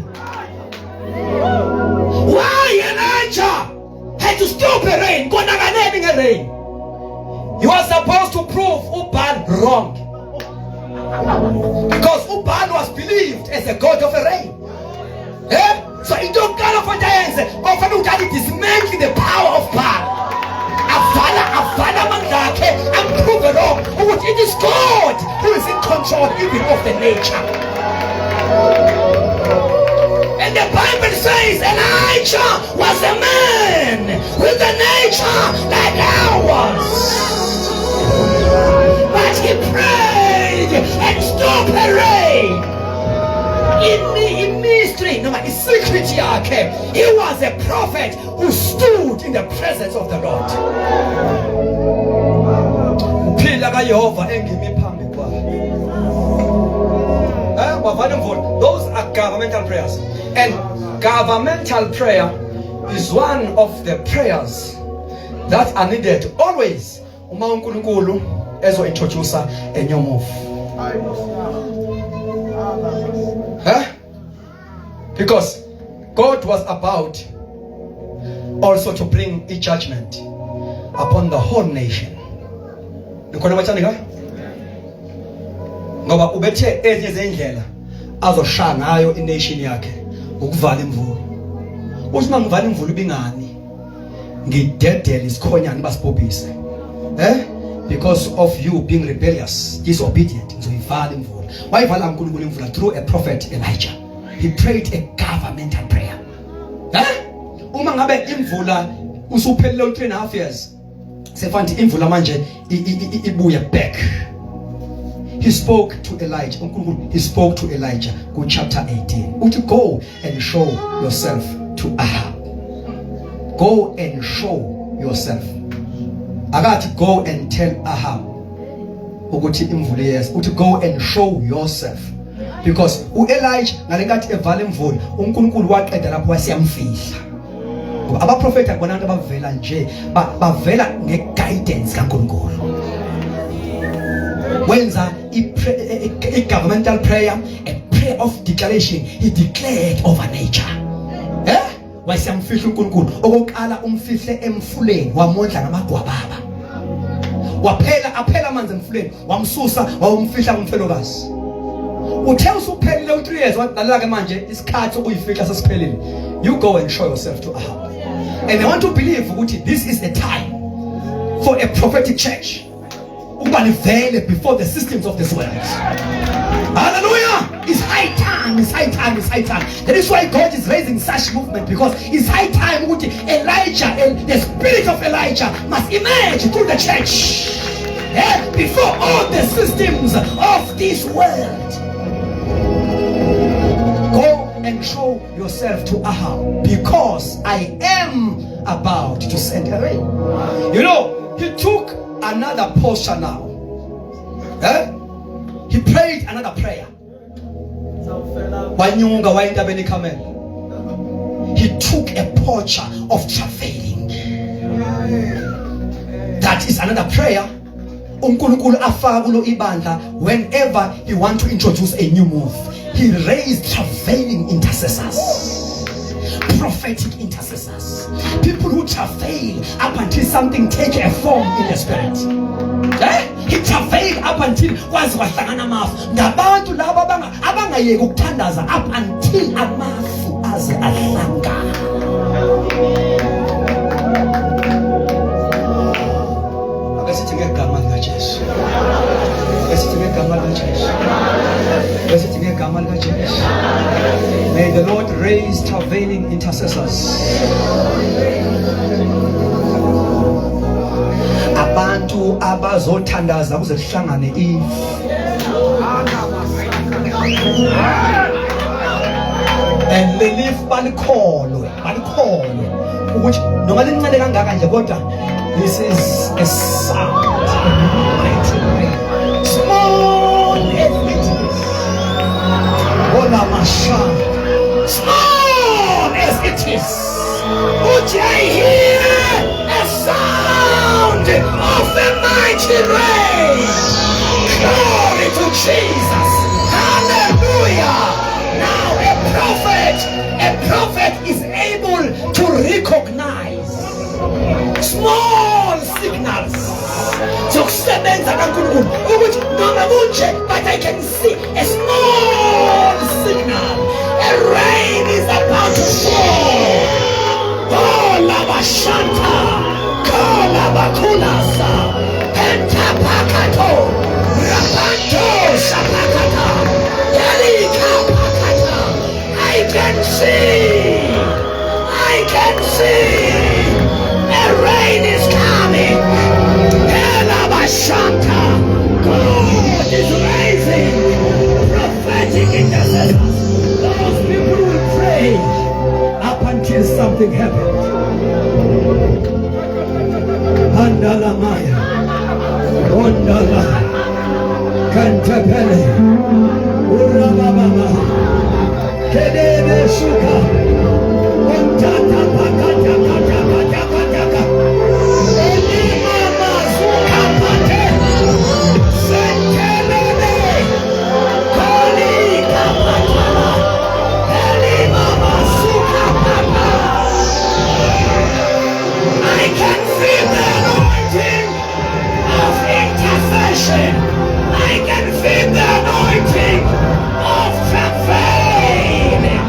Why Elijah had to stop the rain? Konakaneni ngerain. He was supposed to prove Ubal wrong. Because Ubal was believed as a god of the rain. So it don't kind of dance, but for you to dismantle the power of Baal. Avala mandake, and prove it wrong. It is God who is in control even of the nature. And the Bible says Elijah was a man with a nature like ours. But he prayed and stopped the rain. In ministry, no matter secret yake, he was a prophet who stood in the presence of the Lord. Those are governmental prayers, and governmental prayer is one of the prayers that are needed always. Uma uNkulunkulu ezo introduce a new move. Because God was about also to bring a judgment upon the whole nation. Ngoba ubethe ezinye zendlela azoshaya ngayo ination yakhe ukuvala imvula. Uthi mangivala imvula ibingani ngidedele isikhonyana basibhobhise. Because of you being rebellious, disobedient, ngizoyivala imvula. Wayivala uNkulunkulu imvula through a prophet Elijah. He prayed a governmental prayer. Uma ngabe imvula usuphelele 3.5 years, sefanti imvula manje ibuye back. He spoke to Elijah. He spoke to Elijah. Go chapter 18. Uthi go and show yourself to Ahab. Go and show yourself. Akathi go and tell Ahab ukuthi imvula yes. Uthi go and show yourself. Because uElijah ngalenkathi evala imvula uNkulunkulu waqeda lapho wasiyamfihla. Aba prophet akubona abantu abavela nje bavela ngeguidance kaNkulunkulu. Wenza a governmental prayer, a prayer of declaration. He declared over nature. Wasiyamfihla uNkulunkulu okokuqala umfihle emfuleni wamondla ngamagwababa. Aphela amanzi emfuleni wamsusa wamfihla kumfelokazi. Uthe usuphelile u3 years walalela ke manje isikhathi okuyifihla sesiphelile. You go and show yourself to Ahab. And I want to believe ukuthi this is the time for a prophetic church. Ukuba livele before the systems of this world. Hallelujah! It's high time, it's high time, it's high time. That is why God is raising such movement, because it's high time ukuthi Elijah and the spirit of Elijah must emerge through the church. Before all the systems of this world. Go and show yourself to Ahab, because I am about to send a rain. You know, he took another posture now. He prayed another prayer. He took a posture of travailing. That is another prayer. uNkulunkulu afaka kulo ibandla whenever he want to introduce a new move. He raised travailing intercessors, prophetic intercessors, people who travail up until something take a form in the spirit. He travailed up until kwazi kwahlangana amafu ngabantu laba abangayeki ukuthandaza up until amafu aze ahlangana. Akasithi ngegama lika Jesu. Akasithi ngegama lika Jesu. Akasithi ngegama lika Jesu. May the Lord raise travailing intercessors. Abantu abazothandaza kuze kuhlangane and believe balikholwe ukuthi noma lincane kangaka nje kodwa this is a sound, mighty rain, small as it is. Ola masha, small as it is. Would I hear a sound of a mighty rain? Glory to Jesus. Hallelujah. Now a prophet is able to recognize small signals. Zokusebenza kaNkulunkulu ukuthi noma kunje, but I can see a small signal. A rain is about to fall. Kola bashanta, kola bakulasa, pentapakato, rapanto shapakata, yalika pakata. I can see. A rain is coming. Kola bashanta. God is raising prophetic intercessors. Those people will pray up until something happens. Andala Maya, Rondala, Cantapele, Urababa, Kedede Suka, Ontata Pakata Pataka, Mama Suka Pate, Sentelele, Kali Kapatala, Eli Mama Suka Papa. I can feel the anointing of intercession. I can feel the anointing of travailing.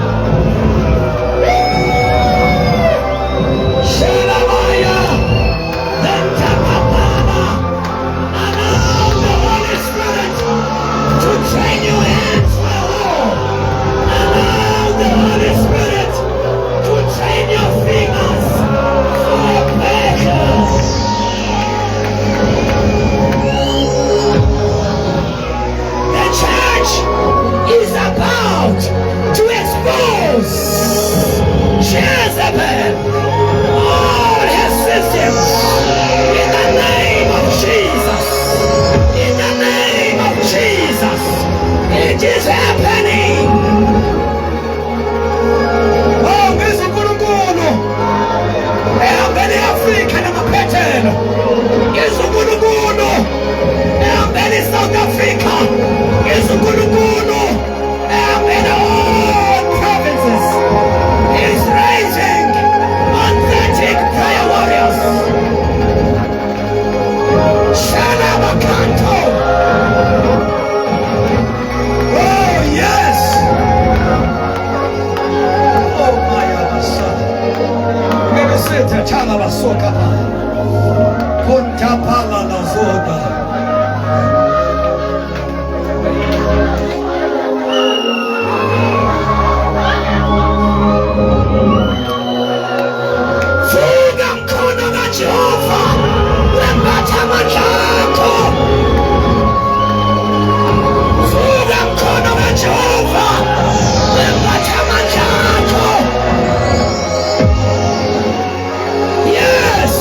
Shalamaya, Dentapapama, allow the Holy Spirit to train your hands for war. Allow the Holy Spirit to train your fingers for pleasure. The church is about to expose Jezebel, all her systems, in the name of Jesus. In the name of Jesus, it is happening. Oh, Mr. Gurugulu, ehambeni Africa namaphethelo. Izukulunkulu ehambeni South Africa. Izukulunkulu ehambeni all provinces. Is raising authentic prayer warriors. Shalabakanto. Oh yes. Oh my God. Maybe sit a chala basoka. Kontapala la zoda. Fuga mkono wa Jehova, lambata majako. Fuga mkono wa Jehova, lambata majako. Yes.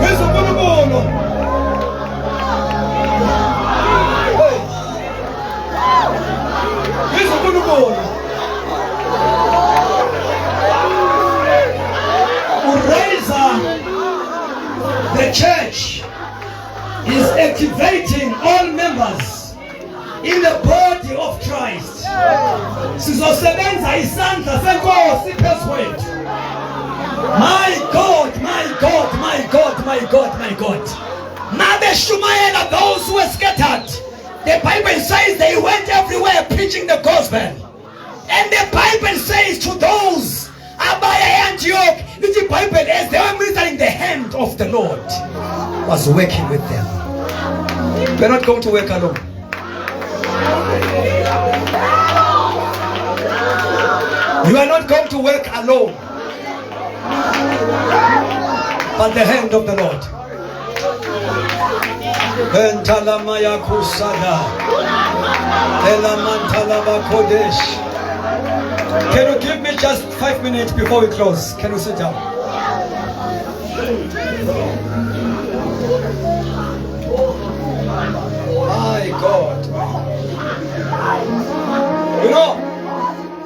Yesu Bwana. Yesu Bwana. The church is activating all members in the body of Christ. Sizosebenza isandla senkosi phezu kwethu. My God, my God, my God, my God, my God. Nabeshumayela, those who were scattered. The Bible says they went everywhere preaching the gospel. And the Bible says to those Abaya Antioch, the Bible, as they were ministering, the hand of the Lord was working with them. We're not going to work alone. You are not going to work alone, but the hand of the Lord. Entalama yakusada. Elamantalaba kodesh. Can you give me just 5 minutes before we close? Can you sit down? My God. You know,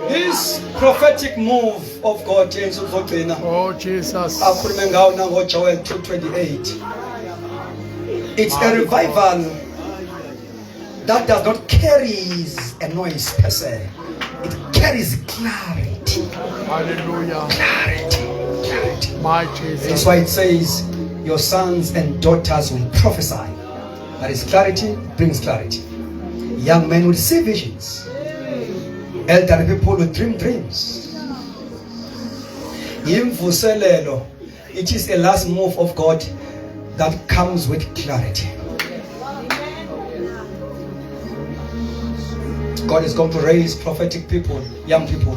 this prophetic move of God in Zogcina. Oh, Jesus. Akhulume ngawo nango Joel 2:28. It's a revival that does not carry a noise per se. It carries clarity. Hallelujah. Clarity. My That's Jesus. why it says, your sons and daughters will prophesy. That is, clarity brings clarity. Young men will see visions. Elderly people will dream dreams. Yimvuselelo. It is a last move of God that comes with clarity. God is going to raise prophetic people, young people.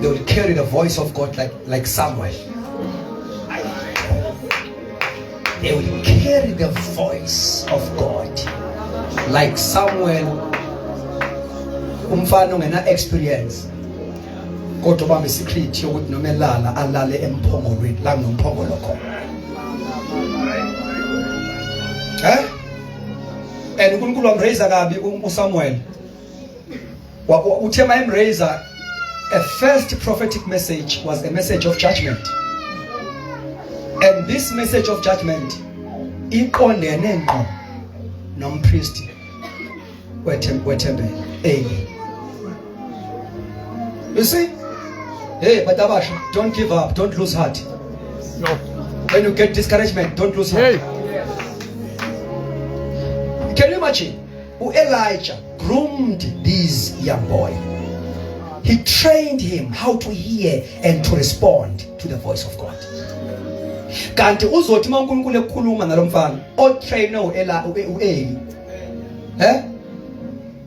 They will carry the voice of God like Samuel. They will carry the voice of God like Samuel. Umfana ongena experience kodwa bamba isecret yokuthi noma elala alale emphongolweni la kunomphongolo khona. And uNkulunkulu wamraiser kabi uSamuel. Uthe mayemraiser, a first prophetic message was a message of judgment. And this message of judgment iqondene ngqo nompriest wethembele Eli. You see? Hey, but Abasha, don't give up, don't lose heart. No. When you get discouragement, don't lose heart. Hey. Can you imagine? Elijah groomed this young boy. He trained him how to hear and to respond to the voice of God. Kanti uzothi uNkulunkulu ekhuluma nalomfana otrain uEli.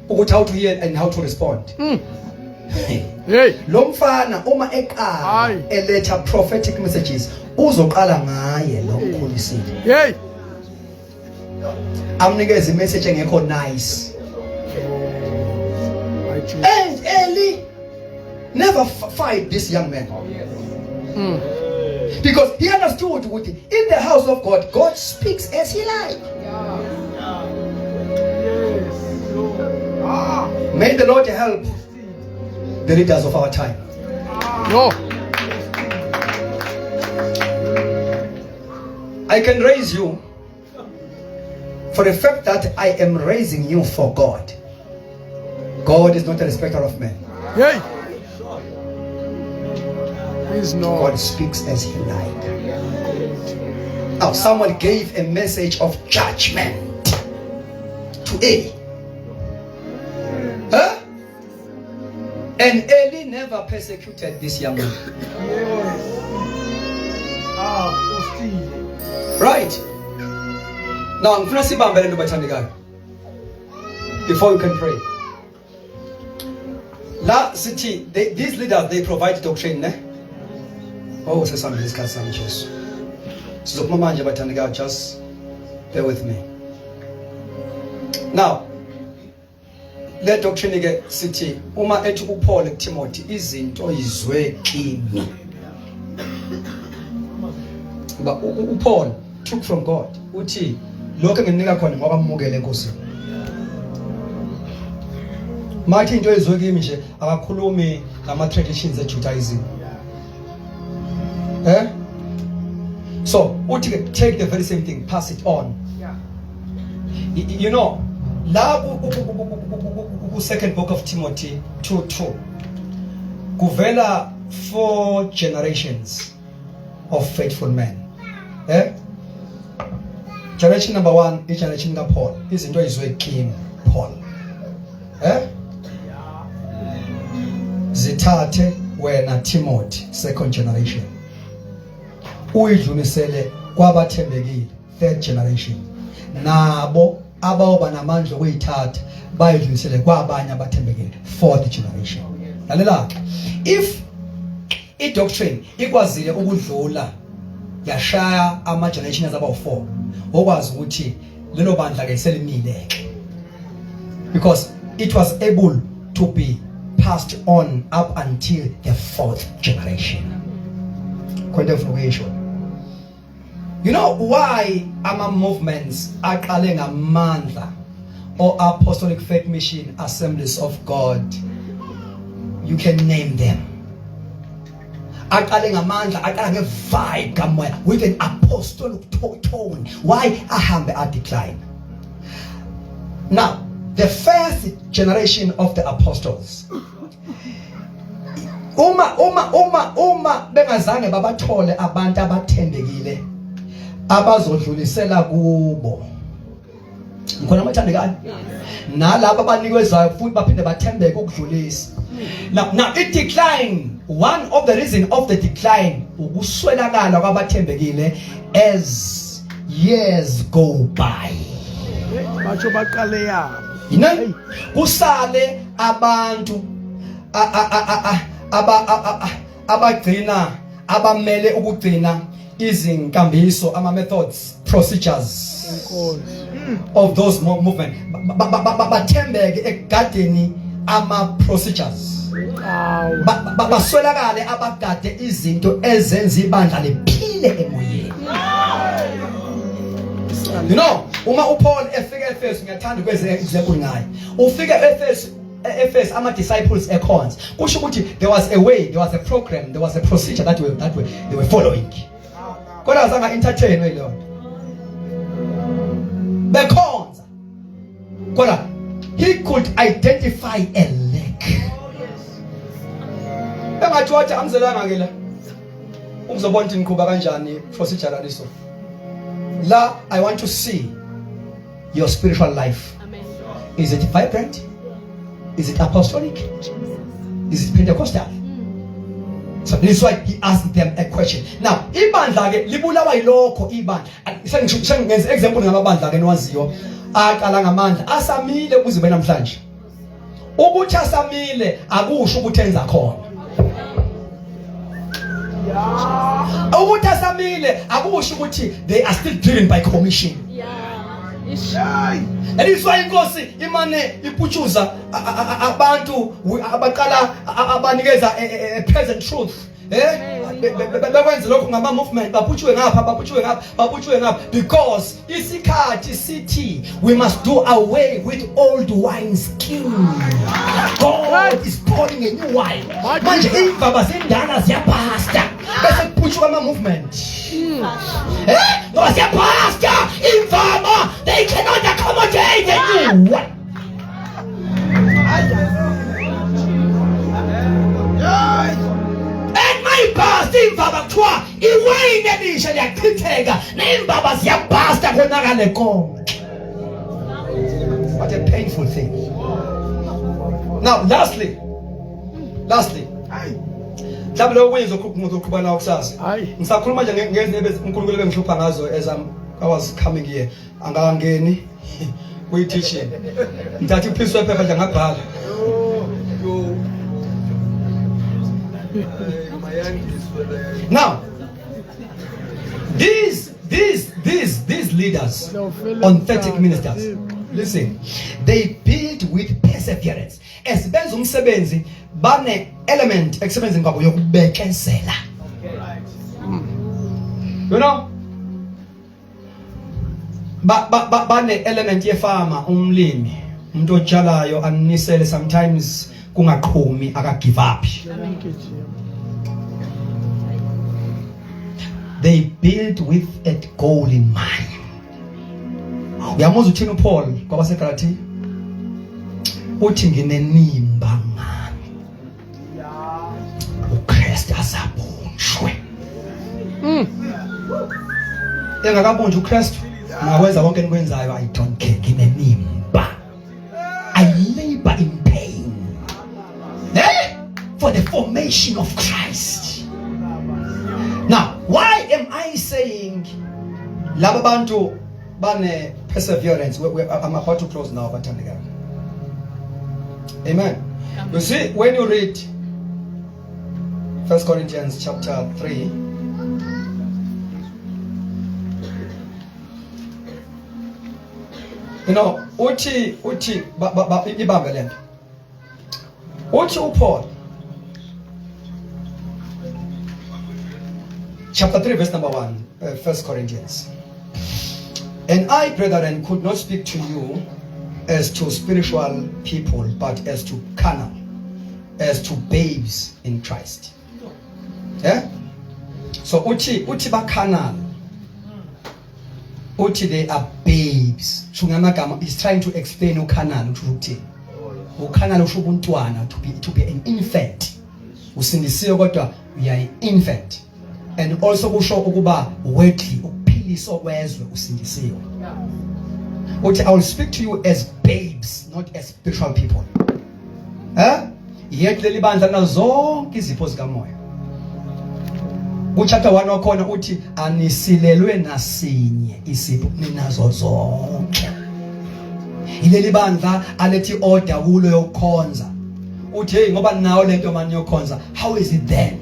Ukuthi how to hear and how to respond. Hey. Lo mfana uma eqala eletha prophetic messages uzoqala ngaye lo mkhulisile. Hey. Amnikeza imessage engekho nice. My Jesus. And Eli never fight this young man. Because he understood what in the house of God, God speaks as he likes. May the Lord help the leaders of our time. No. I can raise you for the fact that I am raising you for God. God is not a respecter of men. Hey. Please no. God speaks as he likes. Now, someone gave a message of judgment to Eli. Huh? And Eli never persecuted this young man. Right. Now, before you can pray. La city, these leaders, they provide doctrine, ne? Oh, say something, this can't Jesus. So, just bear with me. Now, let doctrine get city. Uma etu uPaul Timothy izinto izwe kimi. But uPaul took from God. Uthi lokho nginika khona ngoba mmukele enkosini. Mathi into ezwe kimi nje akakhulumi ngama traditions eJudaism. So, uthi take the very same thing, pass it on. You know, la second book of Timothy 2:2 kuvela 4 generations of faithful men. Generation number 1 is generation ka Paul. Izinto izwe kimi Paul. Zithathe wena Timothy, second generation. Uyidlulisele kwabathembekile, third generation. Nabo abaoba namandla okuyithatha bayidlulisele kwabanye abathembekile, fourth generation. Lalela, if idoctrine ikwazile ukudlula yashaya ama generations about 4, okwazi ukuthi lelo bandla ke selimile because it was able to be passed on up until the 4th generation. You know why ama movements aqale ngamandla or apostolic faith mission assemblies of God? You can name them. Aqale ngamandla, aqala ngevibe kamoya with an apostolic tone. Why ahambe a decline? Now, the first generation of the apostles, uma bengazange babathole abantu abathembekile abazodlulisela kubo, ngikhona amathandekayo nalabo abanikwezayo futhi baphinde bathembeke ukudlulisa. Now it decline. One of the reason of the decline ukuswelakala kwabathembekile as years go by. Bacho baqale yabo. Yini? Kusale abantu abagcina abamele ukugcina izinkambiso ama methods procedures of those movement bathembeke egadeni ama procedures baswelakale abagade izinto ezenza ibandla liphile emoyeni. You know, uma uPaul efika eFesu, ngiyathanda ukwenza example ngaye. Ufika eFesu ama disciples ekhonza. Kusho ukuthi there was a way, there was a program, there was a procedure that they were following. Kodwa azange entertain leyo. Bekhonza. Kodwa he could identify a lack. Engathi wathi amzelanga ke la. Uzobona ukuthi ngiqhuba kanjani procedure aliso. La, I want to see your spiritual life. Amen. Is it vibrant? Is it apostolic? Is it Pentecostal? So this is why he asked them a question. Now, ibandla ke libulawa yilokho ibandla. Sengenza example ngamabandla ke niwaziyo. Aqala ngamandla asamile ukuze benamhlanje. Ukuthi asamile akusho ukuthi enza khona. Ukuthi asamile akusho ukuthi they are still driven by commission. That is why inkosi imane ipuchuza abantu abaqala abanikeza a present truth. Bekwenza lokho ngama movement bapuchwe ngapha because isikhathi sithi we must do away with old wine skin. God is pouring a new wine. Manje imvaba zindala ziyapasta bese kupuchwa ama movement. No ziyapasta imvaba, they cannot accommodate a new one. Ibhasta imvaba kuthiwa iwayini elisha liyachitheka neimbaba ziyabhasta konakale konke. What a painful thing. Now lastly mhlawumbe lo kwenza ukuqhubana nawo kusasa. Ngisakhuluma nje ngezinto uNkulunkulu bengihlupha ngazo as I was coming here. Angangeni kuyi teaching. Ngithatha ipiece of paper nje ngabhala. Now, these leaders, authentic ministers, listen, they build with perseverance. As benza umsebenzi bane element expense ngabo yokubekezela. You know? Bane element yefama umlimi, umuntu otshalayo anisele sometimes kungaqhumi aka give up. They build with a goal in mind. Uyamuzwa uthini uPaul kwabaseGalatia? Uthi nginenimba ngani. uKristu asabunjwe. Engakabunjwa uKristu, ngakwenza konke enikwenzayo, I don't care, nginenimba. I labor in pain. For the formation of Christ. Now, why am I saying laba bantu bane perseverance? I'm about to close now, but amen. You see, when you read 1 Corinthians chapter 3, You know, uthi ibambe lento. Uthi uPaul chapter 3 verse number 1, 1 Corinthians. And I, brethren, could not speak to you as to spiritual people, but as to carnal, as to babes in Christ. Yeah? So uthi ba carnal. Uthi they are babes. He's trying to explain ucarnal ukuthi. Ucarnal usho ubuntwana, to be an infant. Usindisiwe kodwa we are an infant. And also kusho ukuba worldly, ukuphiliswa kwezwe usindisiwe. Uthi I will speak to you as babes, not as spiritual people. Yet leli bandla nazonke izipho zikamoya. Chapter 1 wakhona uthi anisilelwe nasinye isipho ninazo zonke. Ileli bandla alethi order kulo yokukhonza. Uthi hey ngoba nawo lento manje yokukhonza, how is it then?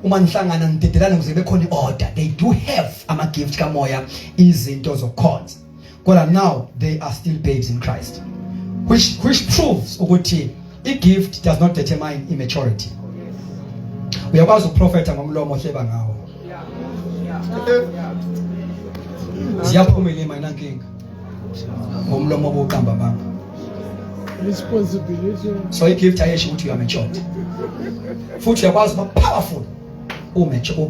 Uma nihlangana nidedelana ukuze bekhona order. They do have ama gift kamoya izinto zokukhonza. Kodwa now they are still babes in Christ. Which proves ukuthi a gift does not determine immaturity. Uyakwazi ukuprofeta ngomlomo ohleba ngawo. Ziyaphumela mina nkinga. Ngomlomo obuqamba banga. Responsibility. So a gift ayesho ukuthi you are matured. Futhi uyakwazi ukuba powerful. Umature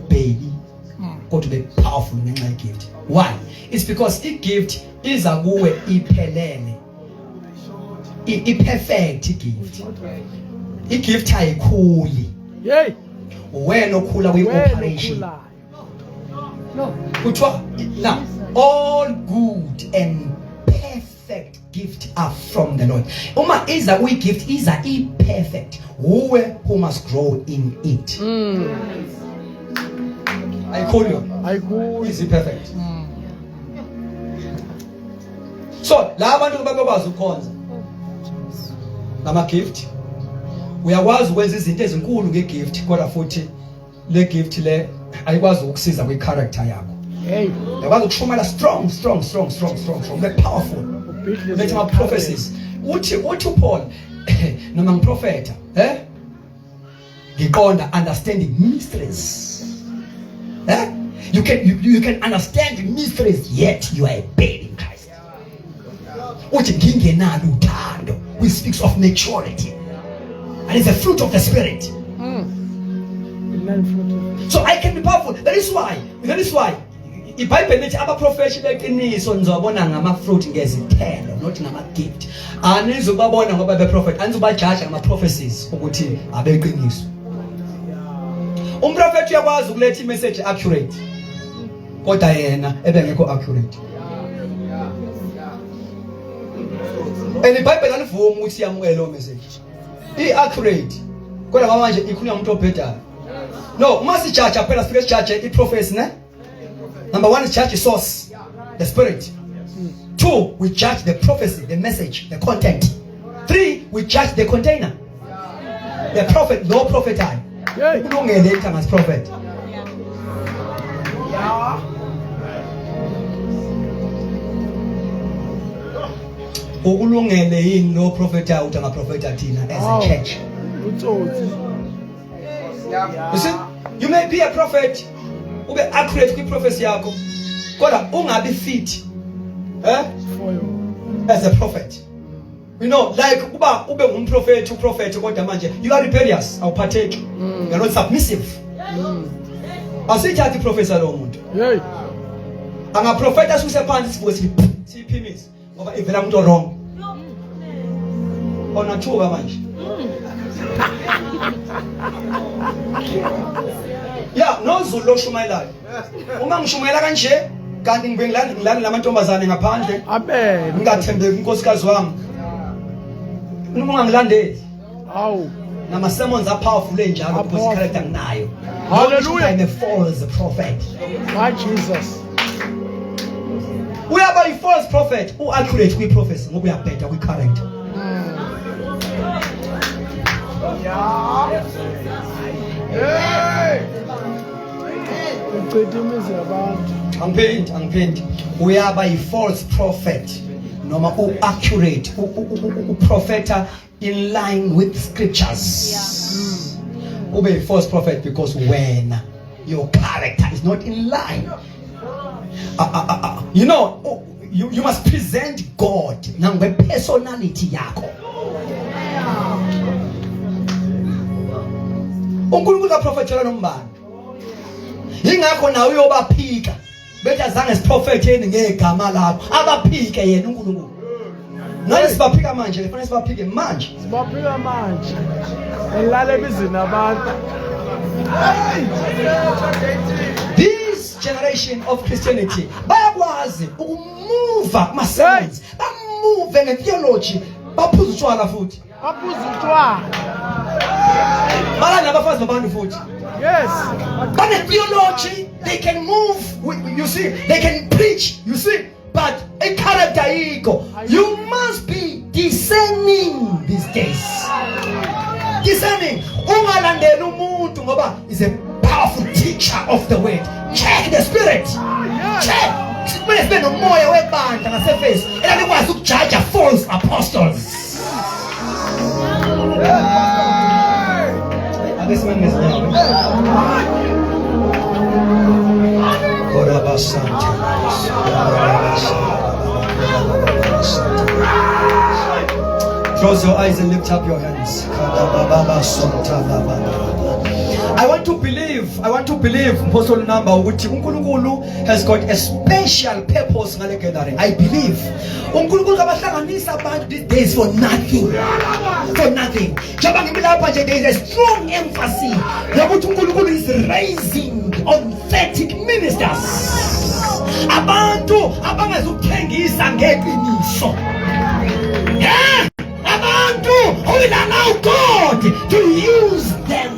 baby. Kodwa be powerful ngenxa ye gift. Why? It's because a gift iza kuwe iphelele. I perfect gift. I gift ayikhuli. Yey. Wena okhula kwi operation. No. Kuthiwa now all good and perfect gift are from the Lord. Uma iza kuyi gift iza I perfect. Who must grow in it. Ayikhuli. Is perfect. So la abantu babekwazi ukukhonza. Nama gift. Uyakwazi ukwenza izinto ezinkulu ngegift kodwa futhi le gift le ayikwazi ukusiza kwi character yakho. Hey. Uyakwazi ukushumela strong, very powerful. Let's have prophecies. Uthi uPaul noma ngiprofeta, ngiqonda understanding mysteries. You can understand the mysteries yet you are a babe in Christ. Uthi ngingenalo uthando, which speaks of maturity. And it's a fruit of the spirit. So I can be powerful. That is why iBhayibheli lithi abaprofethi beqiniso nizobona ngama-fruit ngezithelo, not ngama-gift. Anizobabona ngoba beprofethi, anizobajaja ngama-prophecies ukuthi abeqiniso. Umprofethi uyakwazi ukuletha imessage accurate, kodwa yena ebengekho accurate. And iBhayibheli alivumi ukuthi yamukele lo message. I-accurate kodwa manje ikhulunywa umuntu obhedayo. No, must judge phela sifike judge i-prophecy ne? Number 1 is judge the source, the spirit. 2, we judge the prophecy, the message, the content. 3, we judge the container. The prophet, no prophet I. Ukulungele igama as prophet. Ukulungele yini lo prophet out ama prophet thina as a church. You see, you may be a prophet, ube accurate kwi prophecy yakho, kodwa ungabi fit as a prophet. You know, like uba ube ngumprofeti uprofeti kodwa manje you are rebellious, awuphatheki. You are not submissive. Asithathi professor lo muntu. Hey. Anga prophet asuse phansi sifuthi siphimisa ngoba ivela umuntu wrong. Onathuka manje. Yeah, no Zulu oshumayelayo. Uma ngishumayela kanje kanti ngilani lamantombazane ngaphandle. Amen. Ngingathembeki unkosikazi wami. Ungangilandeli. Awu. Nama sermons are powerful enjalo because character nginayo. Hallelujah. I'm a false prophet. My Jesus. Uyaba a false prophet who accurate kwi prophecy ngoba uyabheda kwi character. Hey. Uqedimeza abantu. Angiphendi. uyaba yi-false prophet noma u-accurate uprofeta in line with scriptures. Ube yi-false prophet because wena your character is not in line. You know, you must present God nangwe personality yakho. uNkulunkulu kaprofethela nombani ingakho nawe uyobaphika bethi azange siprofetheni ngegama lakho abaphike yena uNkulunkulu. Nani sibaphika manje kufanele sibaphike manje. Sibaphika manje elale ebizini abantu. This generation of Christianity bayakwazi ukumove masense bamove ngetheology baphuza utshwala futhi Baphuza utshwala. Bala nabafazi babantu futhi. Yes. But the theology, they can move, you see, they can preach, you see, but a character ego. You must be discerning these days. Discerning. Ungalandela umuntu ngoba is a powerful teacher of the word. Check the spirit. Check. When it's been umoya webandla ngaseface, elikwazi ukujudge false apostles. Close your eyes and lift up your hands. I want to believe Apostle Namba ukuthi uNkulunkulu has got a special purpose ngale gathering. I believe uNkulunkulu kabahlanganisa abantu these days for nothing. For nothing. Njengoba ngimilapha nje there is a strong emphasis ukuthi uNkulunkulu is raising authentic ministers. Abantu abangazukuthengisa ngeqiniso. Yeah. Abantu who will allow God to use them.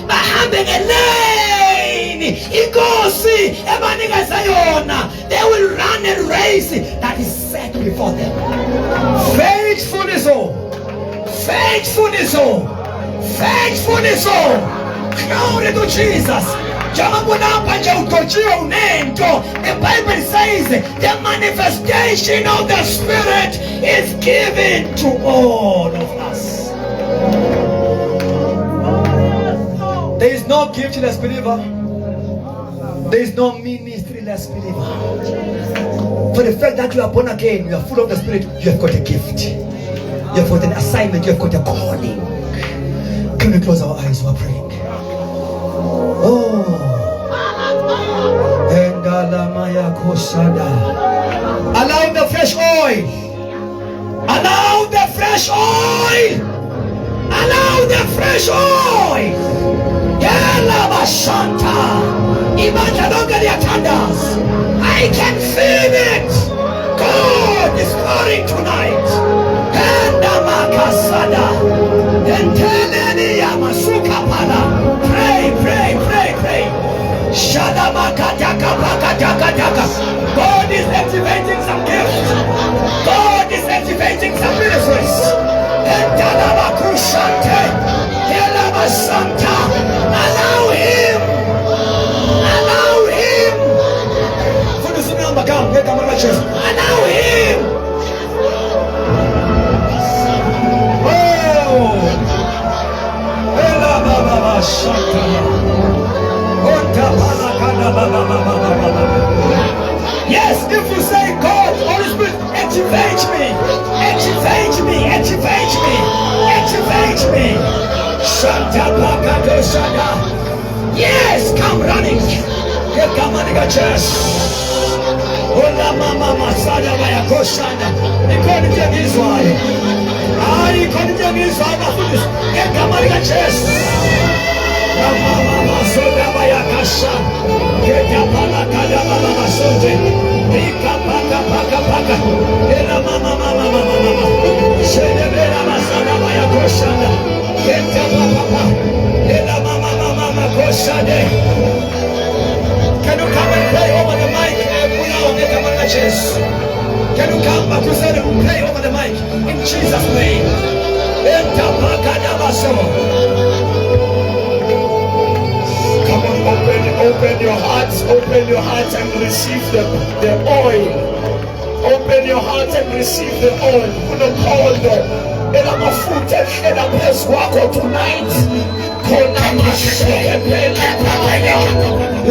Bahambe ngelane inkosi ebanikeza yona. They will run a race that is set before them. Faithfulness, glory to Jesus. The Bible says the manifestation of the Spirit is given to all of us. There is no giftless believer. There is no ministry-less believer. For the fact that you are born again, you are full of the Spirit, you have got a gift. You have got an assignment, you have got a calling. Can we close our eyes while praying? Oh. Allow the fresh oil. Allow the fresh oil. Allow the fresh oil. I can feel it. God is pouring tonight. Pray. God is activating some gifts. God is activating some ministries. Allow him. Allow him. Yes, if you say, God, Holy Spirit, activate me. Yes, come running. Come on, Ola mama masada baya koshana. Ikoni jengizwayo. Ikoni jengizwayo afudis. Kamaliga chest. Mama masoda baya kasha. Pala kada mama masonde. Rika paka. Ela mama. Shedebera masada baya koshana. Papa. Ela mama koshade. Can you come and play over the mic? Can you come back to say and play over the mic in Jesus' name? Come on, open Open your hearts and receive the oil. Open your heart and receive the oil. Kunokholo elamafutha ehlela phezu kwakho tonight. Khona masheke phela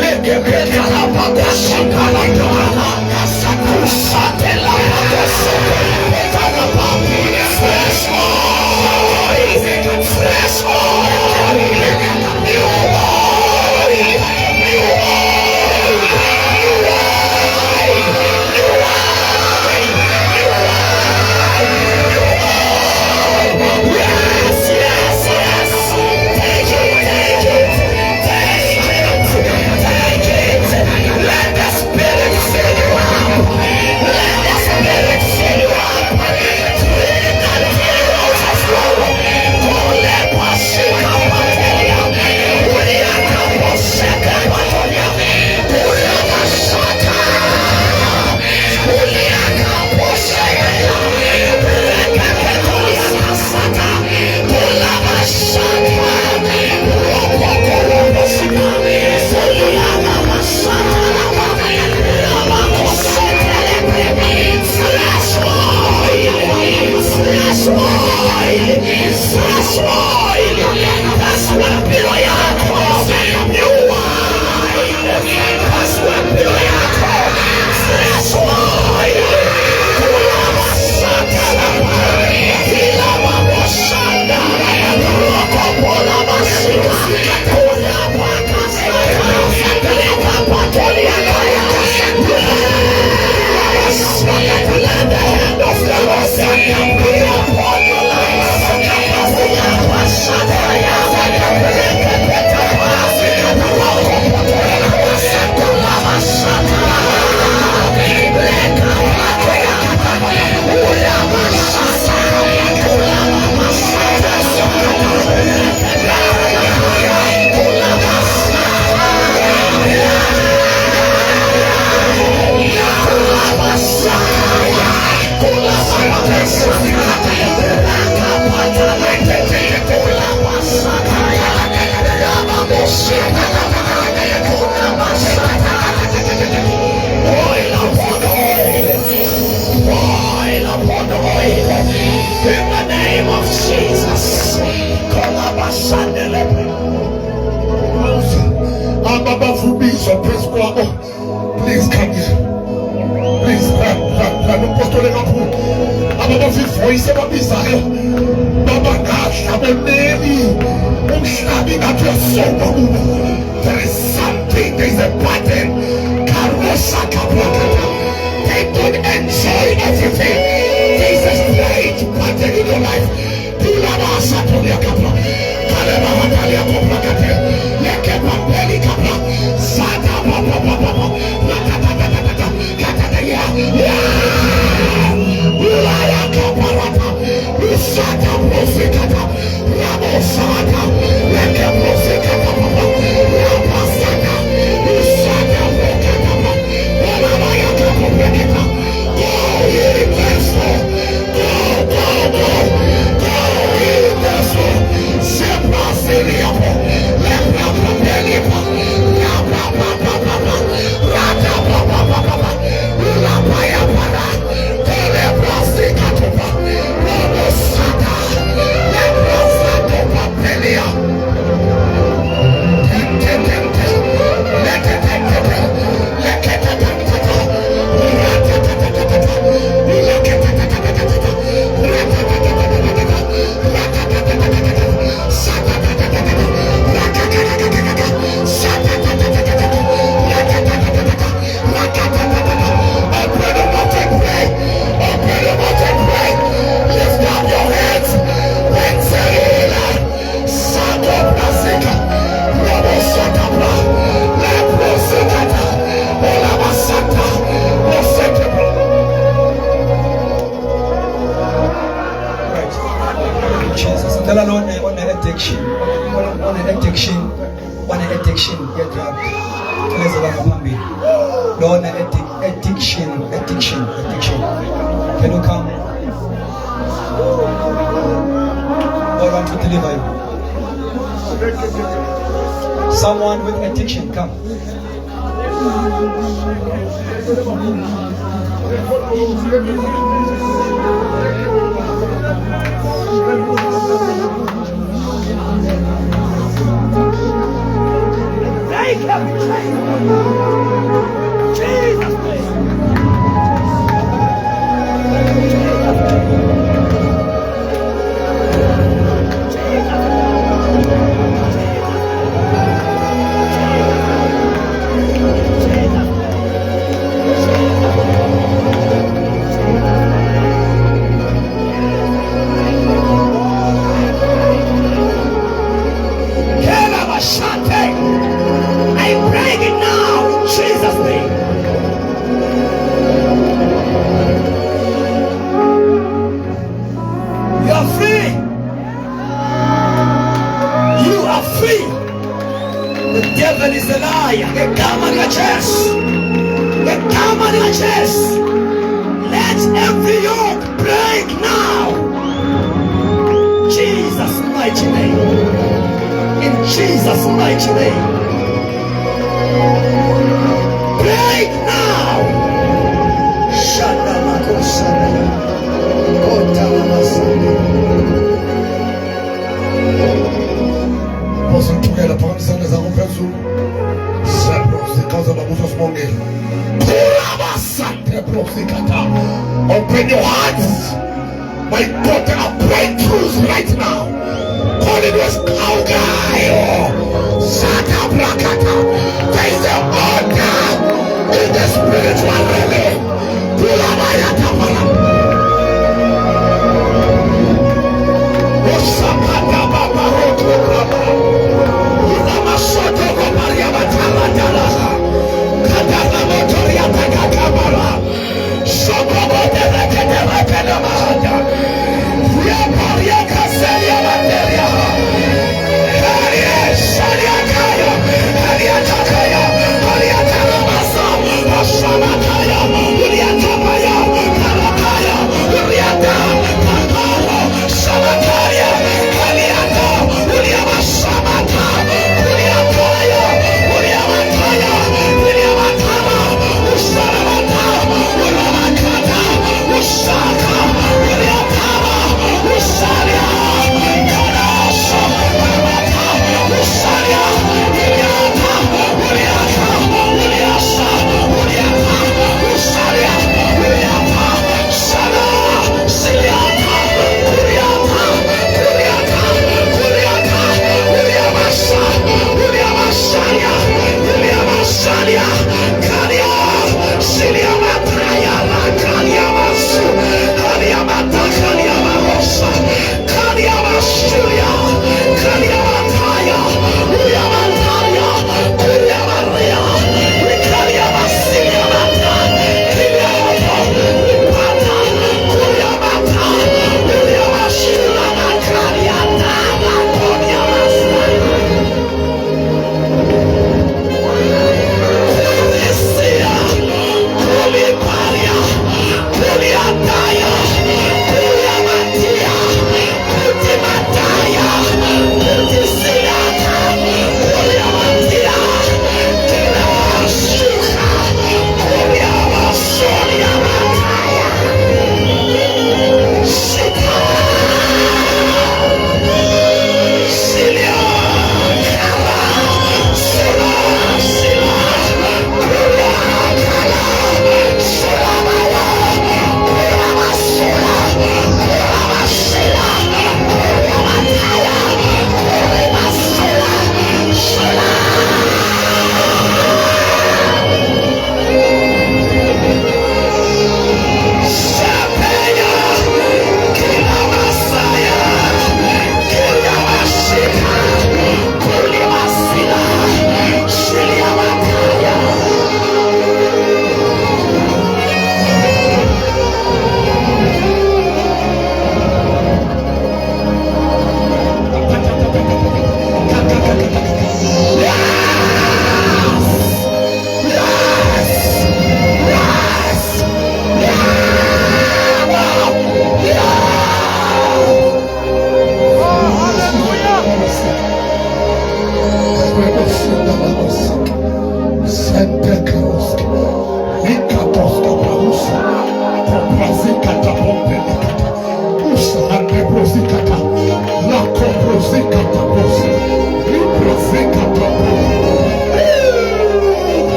leke phela lapha kasakala ndala kasatela kasakala papi fresh oil, fresh oil, new Please come here. Please, voice ababizayo baba ngahlaboneni umhlabi ngathi uyasonga kubo. There is something, there is a pattern. They don't enjoy everything. There is a strange pattern in your life. Addiction. Can you come? God want to deliver you. Someone with addiction, come. I break it now in Jesus' name. You are free. You are free. The devil is a liar. Come on your chest. Come on your chest. Let every yoke break now. Jesus' mighty name. In Jesus' mighty name. Break now. Shanda makosana. Kota masana. Posithukela phakathi sandla zakho phezulu. Sepros babuso sibongela. Kulabasante prosikata. Open your hearts. My God, there are breakthroughs right now. Call it was Kaugayo. Sata Brakata. There is the order in the spiritual realm. Kulabayata Mala. Osakata Baba Roto Baba. Ilamasoto Babaria Batala Dala. Katala Motoria Takakabara. Sokobo Delekadela Kadamahada. Yaparia Caselia Materia. Haria Shaliakaya. Haria Takaya. Haria Taramasa. Ashamataya. Uliatabaya. Kalaka.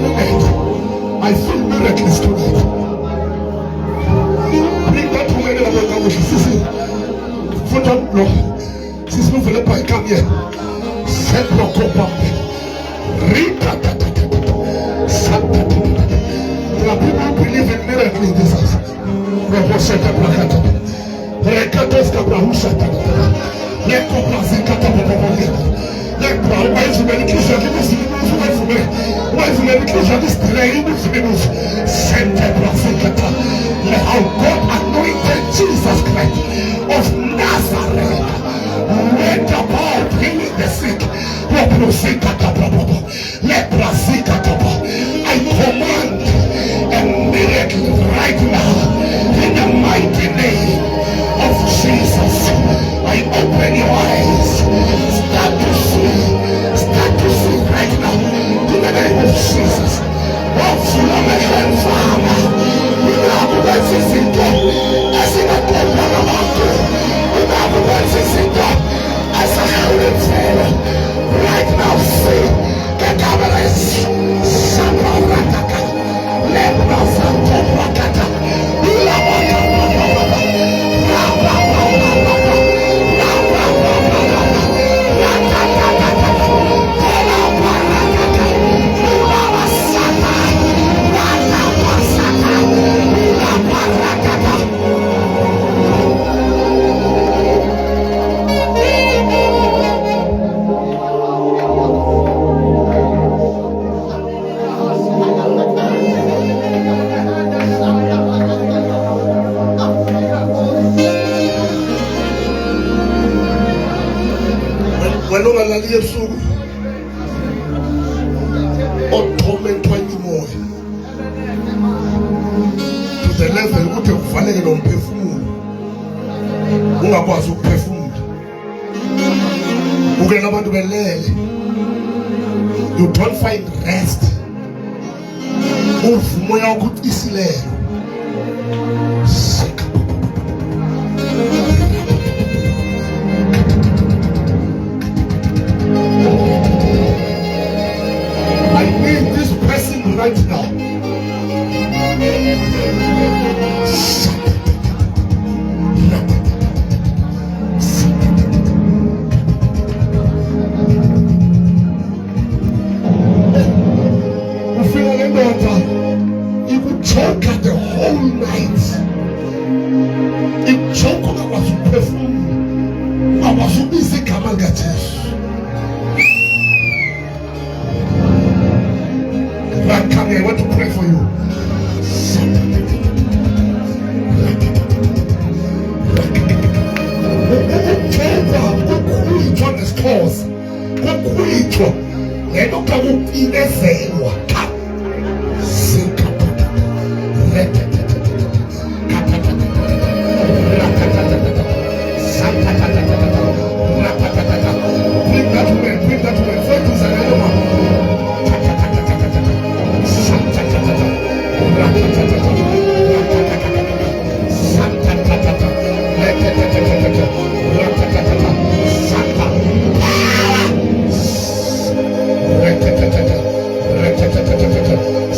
I feel miracles tonight. Bring that woman in the house. Sisi. Foot up, no. Sisi, move the boy. Come here. Set your cup up. Rita. There are people who believe in miracles in this house. Roboseta Prakata. Rekatos Kabrahusata. Lekoprazikata Bobolia. Wife medication, wife medication is delaying. Send the prophet. Let our God anointed Jesus Christ of Nazareth went about healing the sick. I command a miracle right now in the mighty name of Jesus. I open your eyes. Start to see right now in the name of Jesus. Right now, see the governors. Yesu otormentwa nyimoya to the level ukuthi kufanele nomphefumulo ungakwazi ukuphefumula ukena abantu belele, you don't find rest, umoya wakho isilelo. Right now, you feel like daughter, you could choke at the whole night. You choke on our perfume, our busy Kamalgates. I want to pray for you. Bring that woman.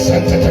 Santa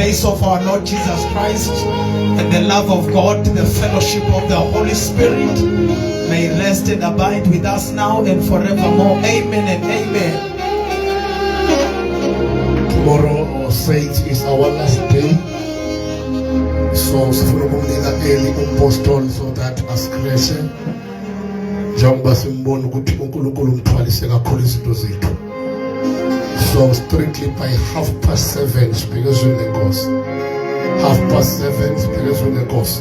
grace of our Lord Jesus Christ and the love of God, the fellowship of the Holy Spirit may rest and abide with us now and forevermore. Amen and amen. Tomorrow, saints, is our last day. So sifuna ukumnika early umpostoli so that asikrese njengoba simbona ukuthi uNkulunkulu umthwalise kakhulu izinto zethu. So strictly by 7:30 sibhekezwe nenkosi. 7:30 sibhekezwe nenkosi.